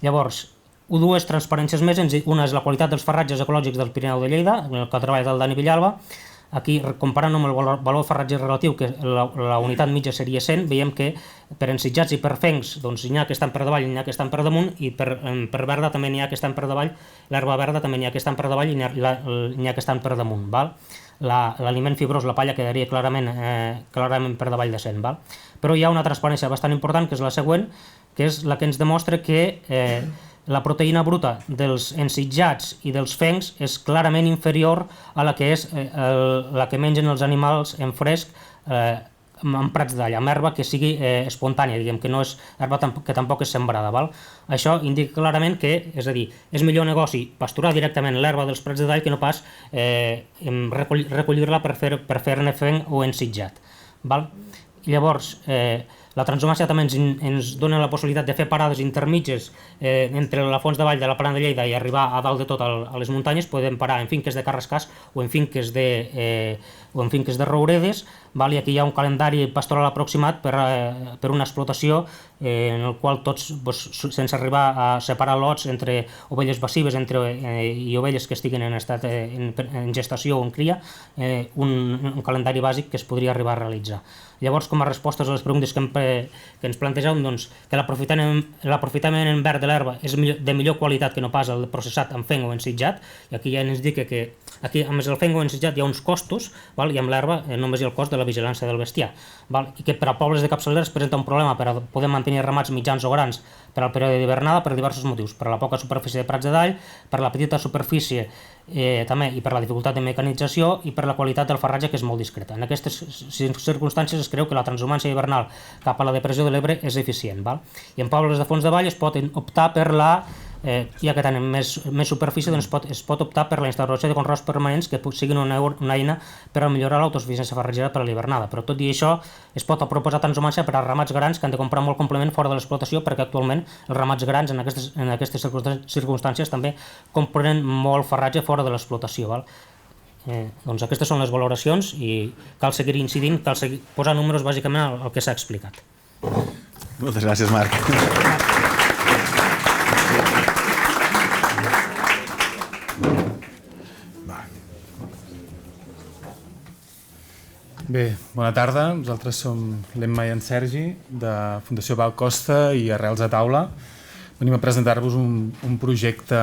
Llavors, dues transparències més. Una és la qualitat dels farratges ecològics del Pirineu de Lleida, el que treballa del Dani Villalba. Aquí, comparant amb el valor farratger relatiu, que la unitat mitja seria 100, veiem que per ensitjats i per fencs n'hi ha que estan per davall i n'hi ha que estan per damunt, i per verda també n'hi ha que estan per davall, l'herba verda també n'hi ha que estan per davall i n'hi ha que estan per damunt. L'aliment fibrós, la palla, quedaria clarament per davall de 100. Però hi ha una transparència bastant important, que és la següent, que és la que ens demostra que la proteïna bruta dels ensitjats i dels fencs és clarament inferior a la que és la que mengen els animals en fresc amb prats de dall, amb herba que sigui espontània, diguem, que no és herba que tampoc és sembrada. Això indica clarament que, és a dir, és millor negoci pasturar directament l'herba dels prats de dall que no pas recollir-la per fer-ne fenc o ensitjat. Llavors, la transhumància també ens dona la possibilitat de fer parades intermitges entre la Fons de Vall de la Plana de Lleida i arribar a dalt de tot a les muntanyes. Podem parar en finques de Carrascàs o en finques de Rouredes. i aquí hi ha un calendari pastoral aproximat per una explotació en el qual tots, sense arribar a separar lots entre ovelles passives i ovelles que estiguin en estat en gestació o en cria, un calendari bàsic que es podria arribar a realitzar. Llavors, com a respostes a les preguntes que ens plantegeu, que l'aprofitament en verd de l'herba és de millor qualitat que no pas el processat en fenc o ensitjat, i aquí ja ens indica que aquí, a més el fenc o ensitjat, hi ha uns costos, i amb l'herba només hi ha el cost de la vigilància del bestiar, i que per a pobles de capçalera es presenta un problema per a poder mantenir ramats mitjans o grans per al període d'hivernada per diversos motius, per la poca superfície de prats de dall, per la petita superfície també i per la dificultat de mecanització i per la qualitat del farratge, que és molt discreta. En aquestes circumstàncies es creu que la transhumància hivernal cap a la depressió de l'Ebre és eficient. I en pobles de fons de vall es pot optar per ja que tenen més superfície, es pot optar per la instal·lació de conreus permanents que siguin una eina per a millorar l'autosuficiència farratgera per a l'hivernada. Però tot i això, es pot proposar transhumància per a ramats grans que han de comprar molt complement fora de l'explotació, perquè actualment els ramats grans en aquestes circumstàncies també compren molt farratge fora de l'explotació. Doncs aquestes són les valoracions i cal seguir incidint, cal posar números bàsicament al que s'ha explicat. Moltes gràcies, Marc. Bé, bona tarda. Nosaltres som l'Emma i en Sergi, de Fundació Val Costa i Arrels a Taula. Venim a presentar-vos un projecte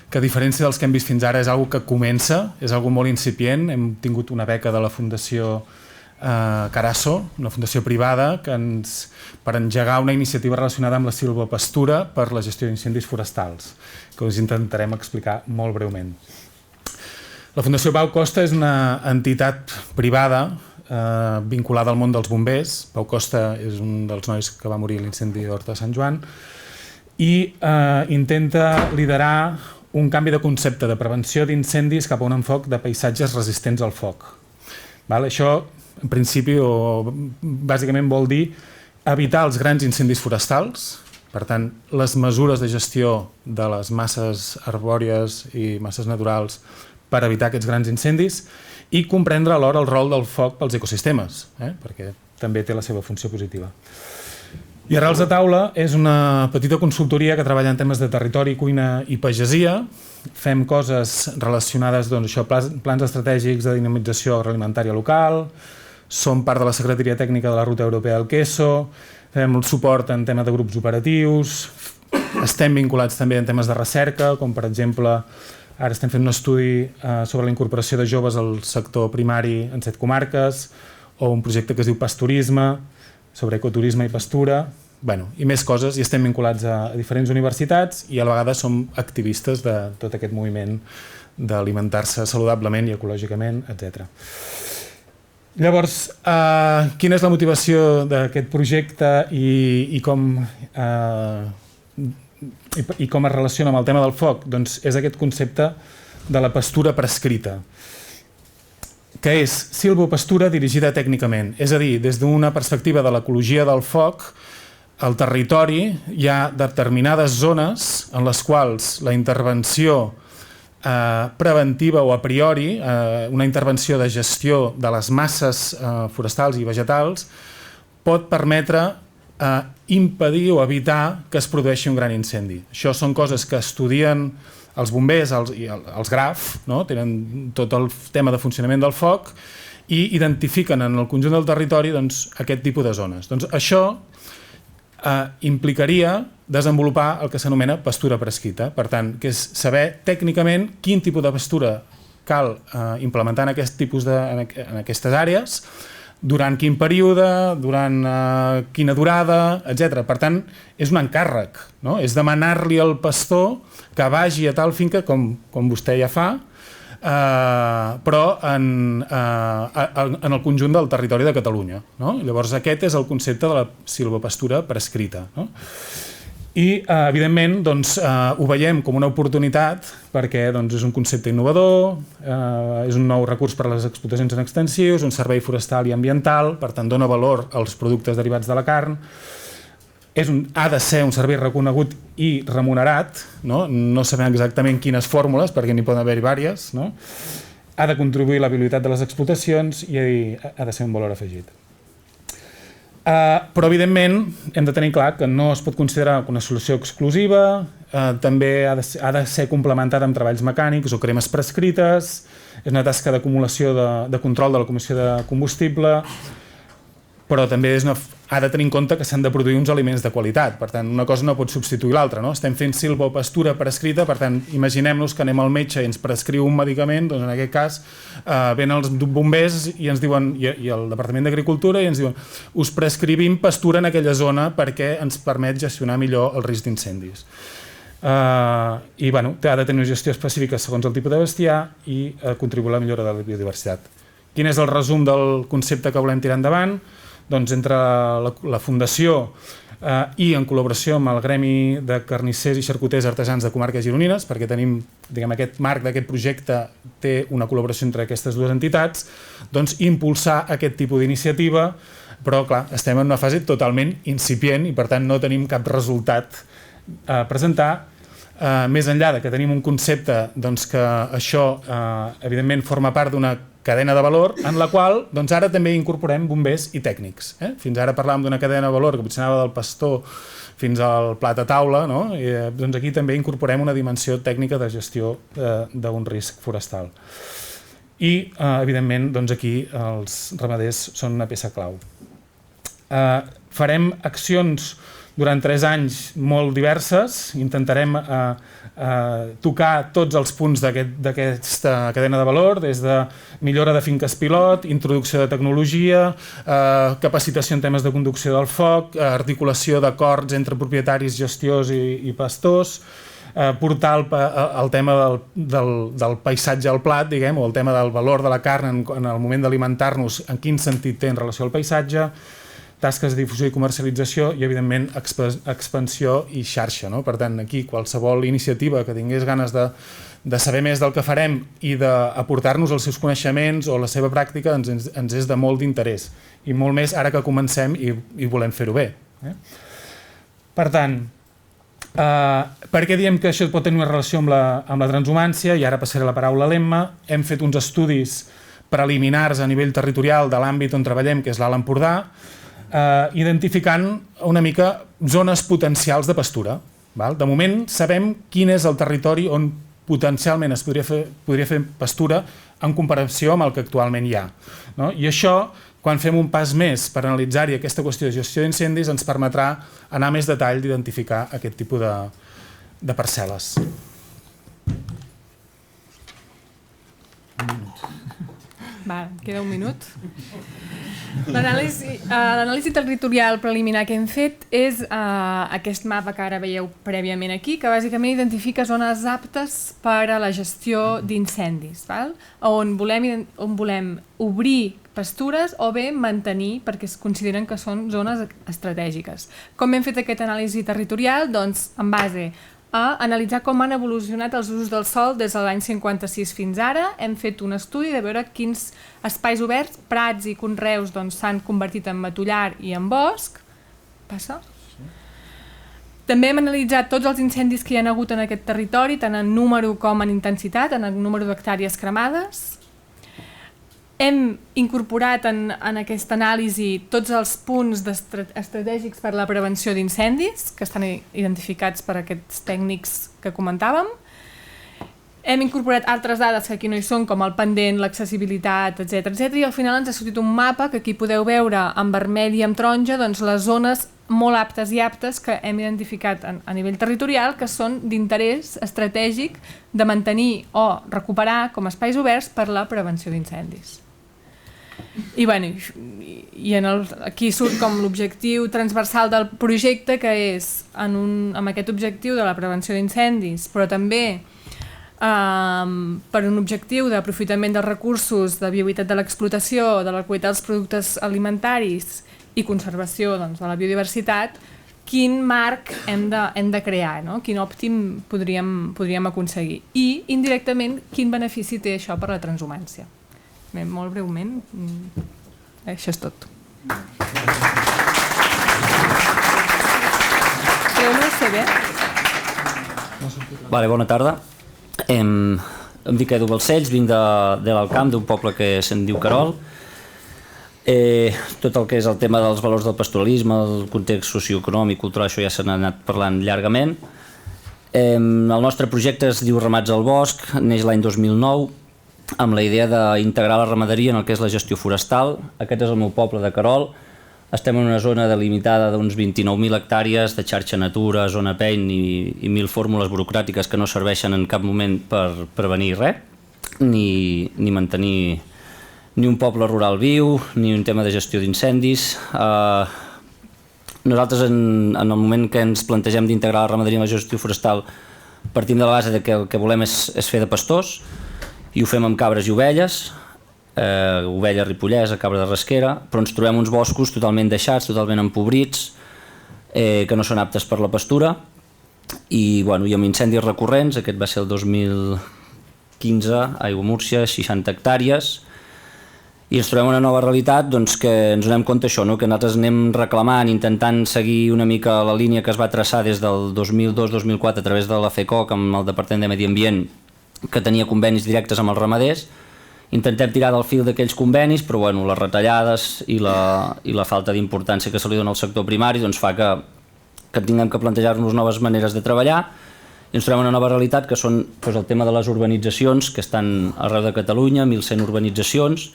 que, a diferència dels que hem vist fins ara, és una que comença, és una molt incipient. Hem tingut una beca de la Fundació Carasso, una fundació privada, per engegar una iniciativa relacionada amb la silvopastura per la gestió d'incendis forestals, que us intentarem explicar molt breument. La Fundació Pau Costa és una entitat privada vinculada al món dels bombers. Pau Costa és un dels nois que va morir a l'incendi d'Horta de Sant Joan i intenta liderar un canvi de concepte de prevenció d'incendis cap a un enfoc de paisatges resistents al foc. Això, en principi, bàsicament vol dir evitar els grans incendis forestals. Per tant, les mesures de gestió de les masses arbòries i masses naturals per evitar aquests grans incendis i comprendre alhora el rol del foc pels ecosistemes, perquè també té la seva funció positiva. I Arrels a Taula és una petita consultoria que treballa en temes de territori, cuina i pagesia. Fem coses relacionades amb plans estratègics de dinamització agroalimentària local, som part de la Secretaria Tècnica de la Ruta Europea del Queso, fem el suport en temes de grups operatius, estem vinculats també en temes de recerca, com per exemple ara estem fent un estudi sobre la incorporació de joves al sector primari en 7 comarques, o un projecte que es diu Pasturisme, sobre ecoturisme i pastura, i més coses, i estem vinculats a diferents universitats i a la vegada som activistes de tot aquest moviment d'alimentar-se saludablement i ecològicament, etc. Llavors, quina és la motivació d'aquest projecte i com es relaciona amb el tema del foc? Doncs és aquest concepte de la pastura prescrita, que és silvopastura dirigida tècnicament. És a dir, des d'una perspectiva de l'ecologia del foc, al territori hi ha determinades zones en les quals la intervenció preventiva o a priori, una intervenció de gestió de les masses forestals i vegetals, pot permetre impedir o evitar que es produeixi un gran incendi. Això són coses que estudien els bombers i els GRAF, tenen tot el tema de funcionament del foc i identifiquen en el conjunt del territori aquest tipus de zones. Això implicaria desenvolupar el que s'anomena pastura prescrita. Per tant, que és saber tècnicament quin tipus de pastura cal implementar en aquestes àrees, durant quin període, durant quina durada, etc. Per tant, és un encàrrec, és demanar-li al pastor que vagi a tal finca, com vostè ja fa, però en el conjunt del territori de Catalunya. Llavors aquest és el concepte de la silvopastura prescrita. I evidentment ho veiem com una oportunitat perquè és un concepte innovador, és un nou recurs per a les explotacions en extensius, un servei forestal i ambiental, per tant dona valor als productes derivats de la carn, ha de ser un servei reconegut i remunerat, no sabem exactament quines fórmules, perquè n'hi poden haver-hi diverses, ha de contribuir a la viabilitat de les explotacions i ha de ser un valor afegit. Però, evidentment, hem de tenir clar que no es pot considerar una solució exclusiva, també ha de ser complementada amb treballs mecànics o cremes prescrites, és una tasca d'acumulació de control de la comissió de combustible, però també ha de tenir en compte que s'han de produir uns aliments de qualitat, per tant, una cosa no pot substituir l'altra, no? Estem fent silva o pastura prescrita, per tant, imaginem-nos que anem al metge i ens prescriu un medicament, doncs en aquest cas venen els bombers i ens diuen, i el Departament d'Agricultura, i ens diuen, us prescrivim pastura en aquella zona perquè ens permet gestionar millor el risc d'incendis. I bueno, ha de tenir una gestió específica segons el tipus de bestiar i contribuir a la millora de la biodiversitat. Quin és el resum del concepte que volem tirar endavant? Doncs entre la Fundació i en col·laboració amb el Gremi de Carnissers i Xarcuters Artesans de Comarques Gironines, perquè tenim, diguem, aquest marc d'aquest projecte té una col·laboració entre aquestes dues entitats, doncs impulsar aquest tipus d'iniciativa, però clar, estem en una fase totalment incipient i per tant no tenim cap resultat a presentar. Més enllà de que tenim un concepte doncs, que això evidentment forma part d'una cadena de valor en la qual doncs, ara també incorporem bombers i tècnics. Fins ara parlàvem d'una cadena de valor que potser anava del pastor fins al plat a taula, no? I, doncs aquí també incorporem una dimensió tècnica de gestió d'un risc forestal. I, evidentment, doncs aquí els ramaders són una peça clau. Farem accions durant 3 anys molt diverses, intentarem tocar tots els punts d'aquesta cadena de valor, des de millora de finques pilot, introducció de tecnologia, capacitació en temes de conducció del foc, articulació d'acords entre propietaris, gestiors i pastors, portar el tema del paisatge al plat, diguem, o el tema del valor de la carn en el moment d'alimentar-nos, en quin sentit té en relació al paisatge, tasques de difusió i comercialització i, evidentment, expansió i xarxa. Per tant, aquí qualsevol iniciativa que tingués ganes de saber més del que farem i d'aportar-nos els seus coneixements o la seva pràctica ens és de molt d'interès. I molt més ara que comencem i volem fer-ho bé. Per tant, per què diem que això pot tenir una relació amb la transhumància? I ara passaré la paraula a l'Emma. Hem fet uns estudis preliminars a nivell territorial de l'àmbit on treballem, que és l'Alt Empordà, identificant una mica zones potencials de pastura. De moment sabem quin és el territori on potencialment es podria fer pastura en comparació amb el que actualment hi ha. I això, quan fem un pas més per analitzar-hi aquesta qüestió de gestió d'incendis, ens permetrà anar més detall d'identificar aquest tipus de parcel·les. Va, queda un minut. L'anàlisi territorial preliminar que hem fet és aquest mapa que ara veieu prèviament aquí, que bàsicament identifica zones aptes per a la gestió d'incendis, on volem obrir pastures o bé mantenir perquè es consideren que són zones estratègiques. Com hem fet aquesta anàlisi territorial? Doncs en base a analitzar com han evolucionat els usos del sòl des de l'any 56 fins ara. Hem fet un estudi de veure quins espais oberts, prats i conreus s'han convertit en matollar i en bosc. Passa? També hem analitzat tots els incendis que hi ha hagut en aquest territori, tant en número com en intensitat, en el número d'hectàrees cremades. Hem incorporat en aquesta anàlisi tots els punts estratègics per a la prevenció d'incendis, que estan identificats per aquests tècnics que comentàvem. Hem incorporat altres dades que aquí no hi són, com el pendent, l'accessibilitat, etc. I al final ens ha sortit un mapa que aquí podeu veure en vermell i en taronja les zones molt aptes i aptes que hem identificat a nivell territorial, que són d'interès estratègic de mantenir o recuperar com a espais oberts per a la prevenció d'incendis. I aquí surt com l'objectiu transversal del projecte, que és amb aquest objectiu de la prevenció d'incendis, però també per un objectiu d'aprofitament dels recursos, de viabilitat de l'explotació, de la qualitat dels productes alimentaris i conservació de la biodiversitat, quin marc hem de crear, quin òptim podríem aconseguir i, indirectament, quin benefici té això per a la transhumància. Molt breument, això és tot. Bona tarda. em dic Edu Balcells, vinc de l'Alcamp, d'un poble que se'n diu Querol. Tot el que és el tema dels valors del pastoralisme, el context socioeconòmic, cultural, això ja se n'ha anat parlant llargament. El nostre projecte es diu Ramats al Bosc, neix l'any 2009, amb la idea d'integrar la ramaderia en el que és la gestió forestal. Aquest és el meu poble de Querol. Estem en una zona delimitada d'uns 29.000 hectàrees de xarxa natura, zona PEIN i 1.000 fórmules burocràtiques que no serveixen en cap moment per prevenir res, ni mantenir ni un poble rural viu, ni un tema de gestió d'incendis. Nosaltres, en el moment que ens plantegem d'integrar la ramaderia en la gestió forestal, partim de la base que el que volem és fer de pastors, i ho fem amb cabres i ovelles, ovella ripollesa, cabra de rasquera, però ens trobem uns boscos totalment deixats, totalment empobrits, que no són aptes per la pastura, i amb incendis recurrents. Aquest va ser el 2015, Aigua Múrcia, 60 hectàrees, i ens trobem una nova realitat que ens donem compte això, que nosaltres anem reclamant, intentant seguir una mica la línia que es va traçar des del 2002-2004 a través de la FECOC amb el Departament de Medi Ambient, que tenia convenis directes amb els ramaders. Intentem tirar del fil d'aquells convenis, però les retallades i la falta d'importància que se li dona al sector primari fa que tinguem que plantejar-nos noves maneres de treballar, i ens trobem una nova realitat que són el tema de les urbanitzacions, que estan arreu de Catalunya, 1.100 urbanitzacions,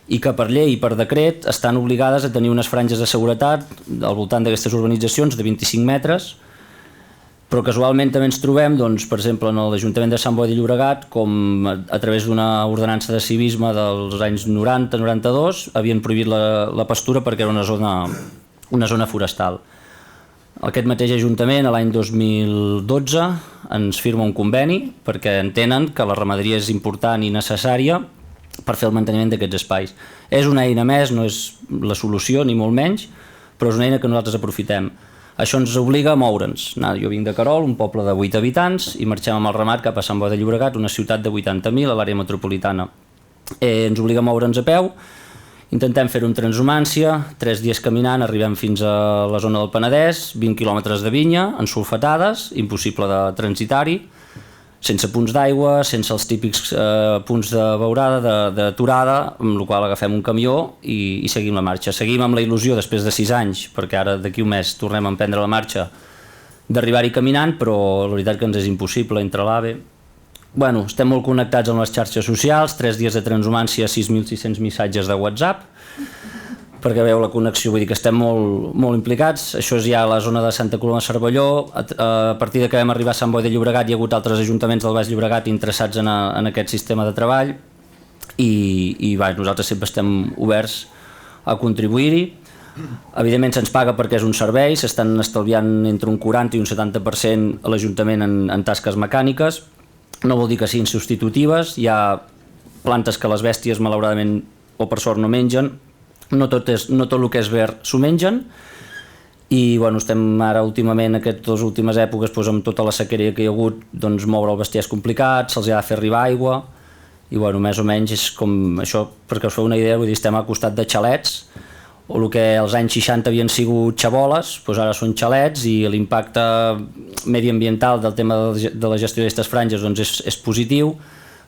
i que per llei i per decret estan obligades a tenir unes franges de seguretat al voltant d'aquestes urbanitzacions de 25 metres, però casualment també ens trobem, per exemple, en l'Ajuntament de Sant Boi de Llobregat, com a través d'una ordenança de civisme dels anys 90-92 havien prohibit la pastura perquè era una zona forestal. Aquest mateix Ajuntament, l'any 2012, ens firma un conveni perquè entenen que la ramaderia és important i necessària per fer el manteniment d'aquests espais. És una eina més, no és la solució, ni molt menys, però és una eina que nosaltres aprofitem. Això ens obliga a moure'ns. Jo vinc de Querol, un poble de 8 habitants, i marxem amb el ramat cap a Sant Boi de Llobregat, una ciutat de 80.000 a l'àrea metropolitana. Ens obliga a moure'ns a peu, intentem fer-ho amb transhumància, 3 dies caminant, arribem fins a la zona del Penedès, 20 quilòmetres de vinya, ensulfatades, impossible de transitar-hi, sense punts d'aigua, sense els típics punts de beurada, d'aturada, amb la qual agafem un camió i seguim la marxa. Seguim amb la il·lusió, després de 6 anys, perquè ara d'aquí un mes tornem a emprendre la marxa, d'arribar-hi caminant, però la veritat que ens és impossible entre l'AVE. Estem molt connectats amb les xarxes socials, 3 dies de transhumància, 6.600 missatges de WhatsApp, perquè veieu la connexió, vull dir que estem molt implicats. Això és ja a la zona de Santa Coloma de Cervelló. A partir que vam arribar a Sant Boi de Llobregat hi ha hagut altres ajuntaments del Baix Llobregat interessats en aquest sistema de treball i nosaltres sempre estem oberts a contribuir-hi. Evidentment se'ns paga perquè és un servei, s'estan estalviant entre un 40 i un 70% a l'Ajuntament en tasques mecàniques. No vol dir que siguin substitutives, hi ha plantes que les bèsties malauradament o per sort no mengen, no tot el que és verd s'ho mengen, i estem ara últimament, aquestes últimes èpoques, amb tota la sequeria que hi ha hagut, moure el bestiar és complicat, se'ls ha de fer arribar aigua, i més o menys és com això, perquè us feu una idea, estem al costat de xalets, o el que als anys 60 havien sigut xaboles, ara són xalets, i l'impacte mediambiental del tema de la gestió d'aquestes franges és positiu,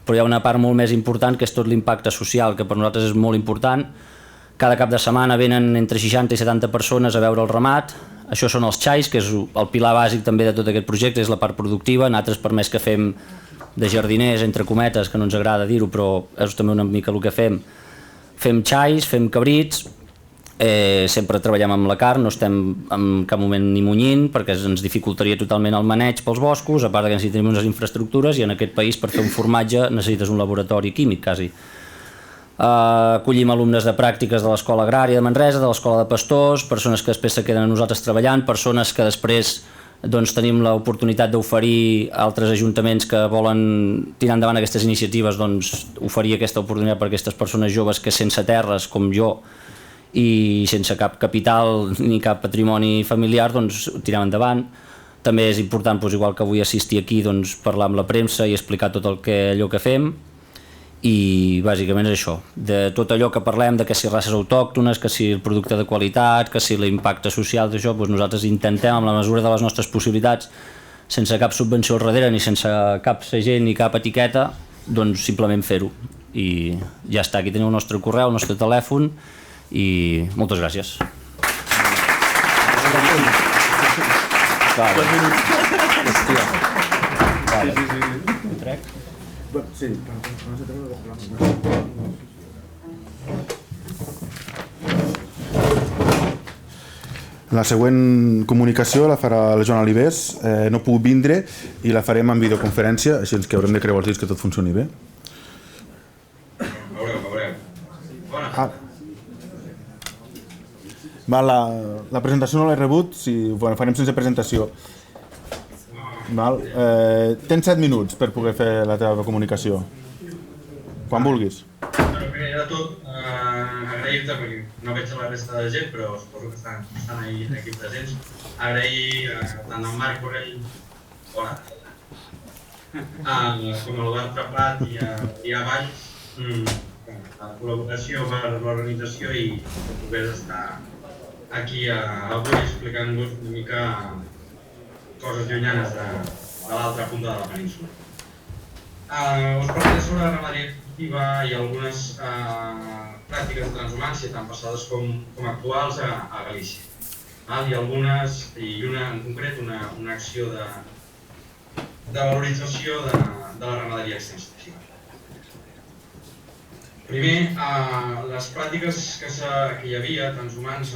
però hi ha una part molt més important que és tot l'impacte social, que per nosaltres és molt important. Cada cap de setmana venen entre 60 i 70 persones a veure el ramat. Això són els xais, que és el pilar bàsic també de tot aquest projecte, és la part productiva. Nosaltres, per més que fem de jardiners, entre cometes, que no ens agrada dir-ho, però és també una mica el que fem. Fem xais, fem cabrits, sempre treballem amb la carn, no estem en cap moment ni munyint, perquè ens dificultaria totalment el maneig pels boscos, a part que necessitem unes infraestructures, i en aquest país per fer un formatge necessites un laboratori químic, quasi. Acollim alumnes de pràctiques de l'Escola Agrària de Manresa, de l'Escola de Pastors, persones que després se queden a nosaltres treballant, persones que després tenim l'oportunitat d'oferir a altres ajuntaments que volen tirar endavant aquestes iniciatives, oferir aquesta oportunitat per a aquestes persones joves que sense terres, com jo, i sense cap capital ni cap patrimoni familiar, tirem endavant. També és important, igual que avui assistir aquí, parlar amb la premsa i explicar tot allò que fem. I bàsicament és això, de tot allò que parlem, de que si races autòctones, que si el producte de qualitat, que si l'impacte social d'això, nosaltres intentem, amb la mesura de les nostres possibilitats, sense cap subvenció al darrere ni sense cap segell ni cap etiqueta, doncs simplement fer-ho. I ja està, aquí teniu el nostre correu, el nostre telèfon i moltes gràcies. La següent comunicació la farà la Joana Alibés, no puc vindre i la farem en videoconferència, així que haurem de creuar els dits que tot funcioni bé. Veureu. La presentació no l'he rebut, farem sense presentació. Tens 7 minuts per poder fer la teva comunicació. Quan vulguis. Primer de tot, agrair-te, perquè no veig la resta de gent, però suposo que estan aquí presents. Agrair tant al Marc Borrell, com a l'Albert Prat i a Valls la col·laboració per l'organització i poder estar aquí avui explicant-vos una mica coses llunyanes de l'altra punta de la península. Us parlaré sobre la ramaderia extractiva i algunes pràctiques de transhumància, tant passades com actuals, a Galícia. I algunes, i una en concret, una acció de valorització de la ramaderia extensiva. Primer, les pràctiques que hi havia, transhumants,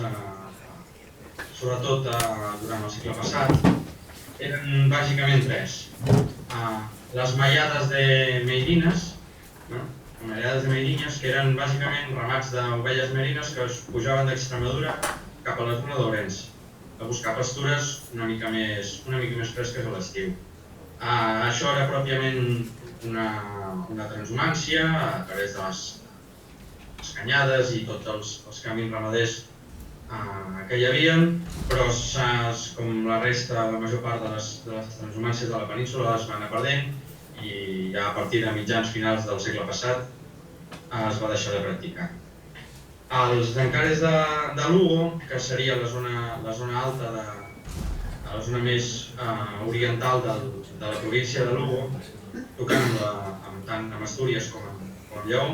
sobretot durant el segle passat, eren bàsicament tres. Les maiades de meirines, que eren bàsicament ramats d'ovelles merines que es pujaven d'Extremadura cap a la zona d'Ourense, a buscar pastures una mica més fresques a l'estiu. Això era pròpiament una transhumància a través de les canyades i tots els camins ramaders que hi havia, però com la resta, la major part de les transhumàncies de la península es van anar perdent i ja a partir de mitjans finals del segle passat es va deixar de practicar. Els encares de Lugo, que seria la zona alta, la zona més oriental de la província de Lugo, tocant tant amb Astúries com amb Lleó,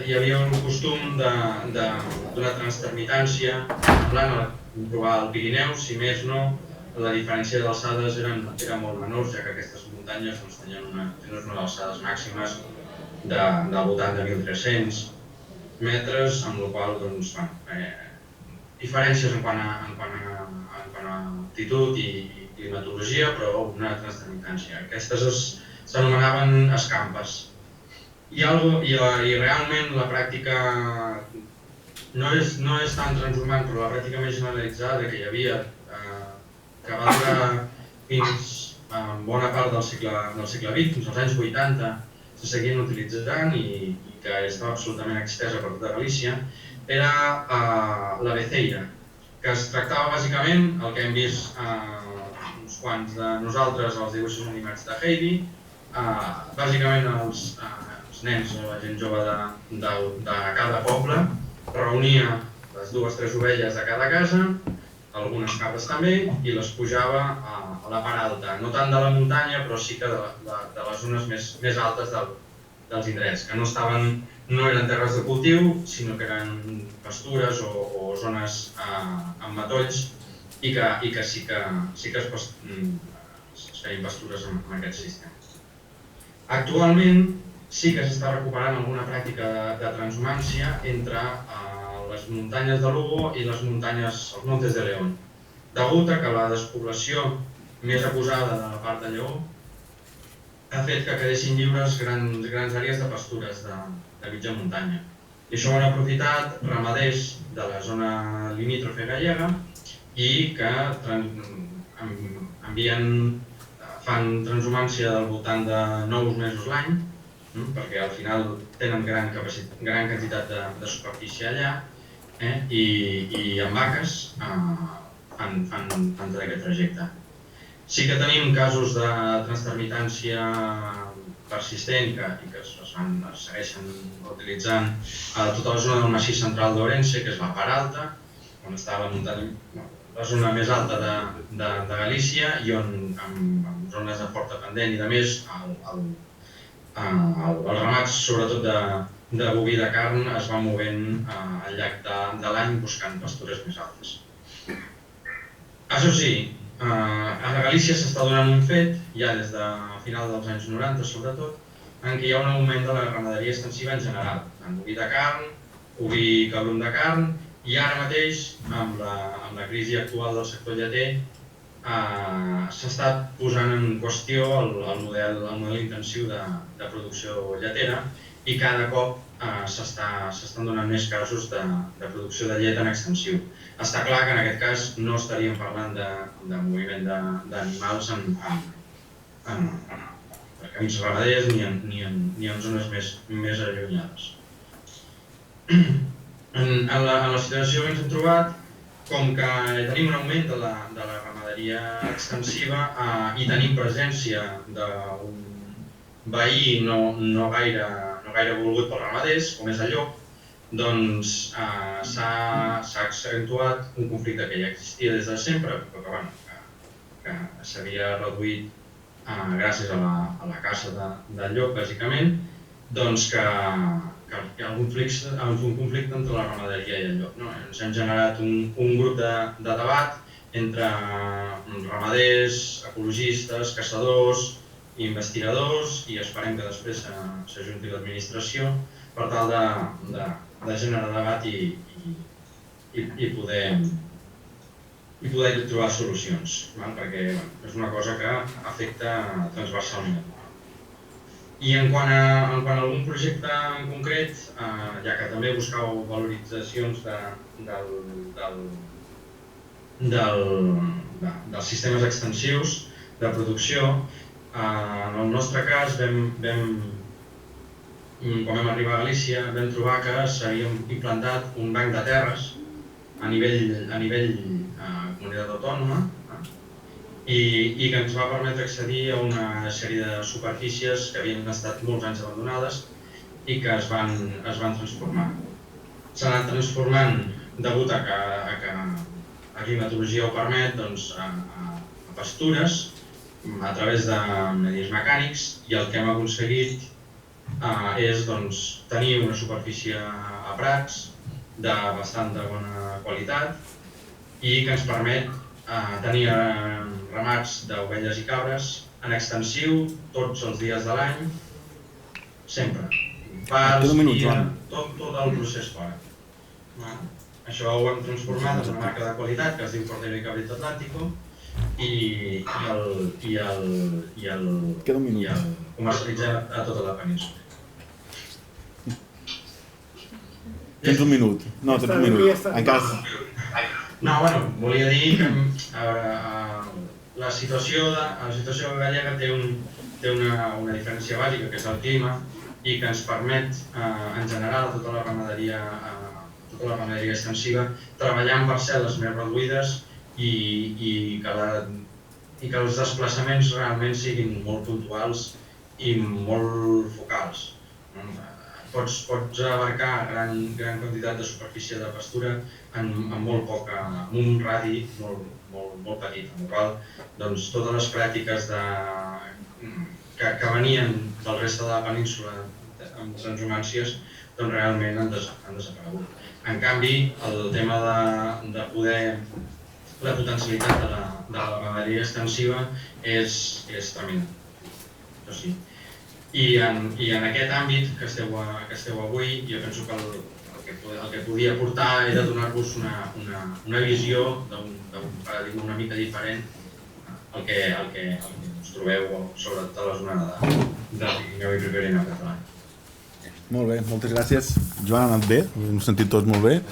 hi havia un costum d'una transtermitància semblant a trobar al Pirineu, si més no, la diferència d'alçades eren molt menors, ja que aquestes muntanyes tenien unes alçades màximes del voltant de 1.300 metres, amb la qual cosa, diferències en quant a altitud i climatologia, però una transtermitància. Aquestes s'anomenaven escampes. I realment la pràctica no és tan transhumant, però la pràctica més generalitzada que hi havia, que va durar fins a bona part del segle XX, fins als anys 80, se seguien utilitzant i que estava absolutament extesa per tota Galícia, era la beceira, que es tractava bàsicament el que hem vist uns quants de nosaltres als dibuixos animats de Heidi, bàsicament els nens o la gent jove de cada poble, reunia les 2 o 3 ovelles de cada casa, algunes cabres també, i les pujava a la part alta, no tant de la muntanya, però sí que de les zones més altes dels indrets, que no eren terres de cultiu, sinó que eren pastures o zones amb matolls i que sí que es feien pastures amb aquest sistema. Actualment sí que s'està recuperant alguna pràctica de transhumància entre les muntanyes de Lugo i les muntanyes, els Montes de León, degut a que la despoblació més acusada de la part de Lleó ha fet que quedessin lliures grans àrees de pastures de mitja muntanya. I això ho han aprofitat ramaders de la zona limítrofe gallega i que fan transhumància del voltant de 9 mesos l'any, perquè al final tenen gran quantitat de superfície allà i amb vaques fan tot aquest trajecte. Sí que tenim casos de transtermitància persistent i que es segueixen utilitzant a tota la zona del massís central d'Ourense, que és la part alta, on està la zona més alta de Galícia i on amb zones de forta pendent i de més, els ramats, sobretot de boví de carn, es van movent al llarg de l'any buscant pastures més altes. Això sí, a Galícia s'està donant un fet, ja des de final dels anys 90 sobretot, en què hi ha un augment de la ramaderia extensiva en general, en boví de carn, oví cabrum de carn, i ara mateix, amb la crisi actual del sector lleter, s'està posant en qüestió el model intensiu de producció lletera i cada cop s'estan donant més casos de producció de llet en extensiu. Està clar que en aquest cas no estaríem parlant de moviment d'animals per camins ramaders ni en zones més allunyades. En la situació que ens hem trobat, com que tenim un augment de la ramaderia extensiva i tenim presència d'un veí no gaire volgut pels ramaders, com és el llop, doncs s'ha accentuat un conflicte que ja existia des de sempre, però que s'havia reduït gràcies a la caça del llop, bàsicament, doncs que hi ha un conflicte entre la ramaderia i el llop. Ens hem generat un grup de debat entre ramaders, ecologistes, caçadors, investigadors, i esperem que després s'ajunti l'administració per tal de generar debat i poder trobar solucions, perquè és una cosa que afecta transversalment. I en quant a algun projecte en concret, ja que també buscàveu valoritzacions dels sistemes extensius de producció, en el nostre cas, quan vam arribar a Galícia, vam trobar que s'havia implantat un banc de terres a nivell comunitat autònoma i que ens va permetre accedir a una sèrie de superfícies que havien estat molts anys abandonades i que es van transformar. S'han anat transformant degut a que la climatologia ho permet a pastures a través de medis mecànics, i el que hem aconseguit és tenir una superfície a prats de bastant de bona qualitat i que ens permet tenir ramats d'ovelles i cabres en extensiu tots els dies de l'any, sempre. Parts, dia, tot el procés fora. Això ho hem transformat en una marca de qualitat que es diu Cordero y Cabrito Atlántico i el comercialitza a tota la península. Tens un minut. No, tens un minut. En cas... No, volia dir que la situació gallega té una diferència bàsica, que és el clima, i que ens permet, en general, a tota la ramaderia extensiva, treballar en parcel·les més reduïdes i que els desplaçaments realment siguin molt puntuals i molt focals. Pots abarcar gran quantitat de superfície de pastura en un radi molt petit, amb la qual totes les pràctiques que venien del reste de la península amb transhumàncies realment han desaparegut. En canvi, el tema de poder, la potencialitat de la ramaderia extensiva és tremenda. Això sí. I en aquest àmbit que esteu avui, jo penso que el que podia aportar era donar-vos una visió d'un paradigma una mica diferent al que us trobeu sobretot a la zona de Pirineu i Ribera Catalana. Molt bé, moltes gràcies. Joan, ha anat bé? Ho hem sentit tots molt bé.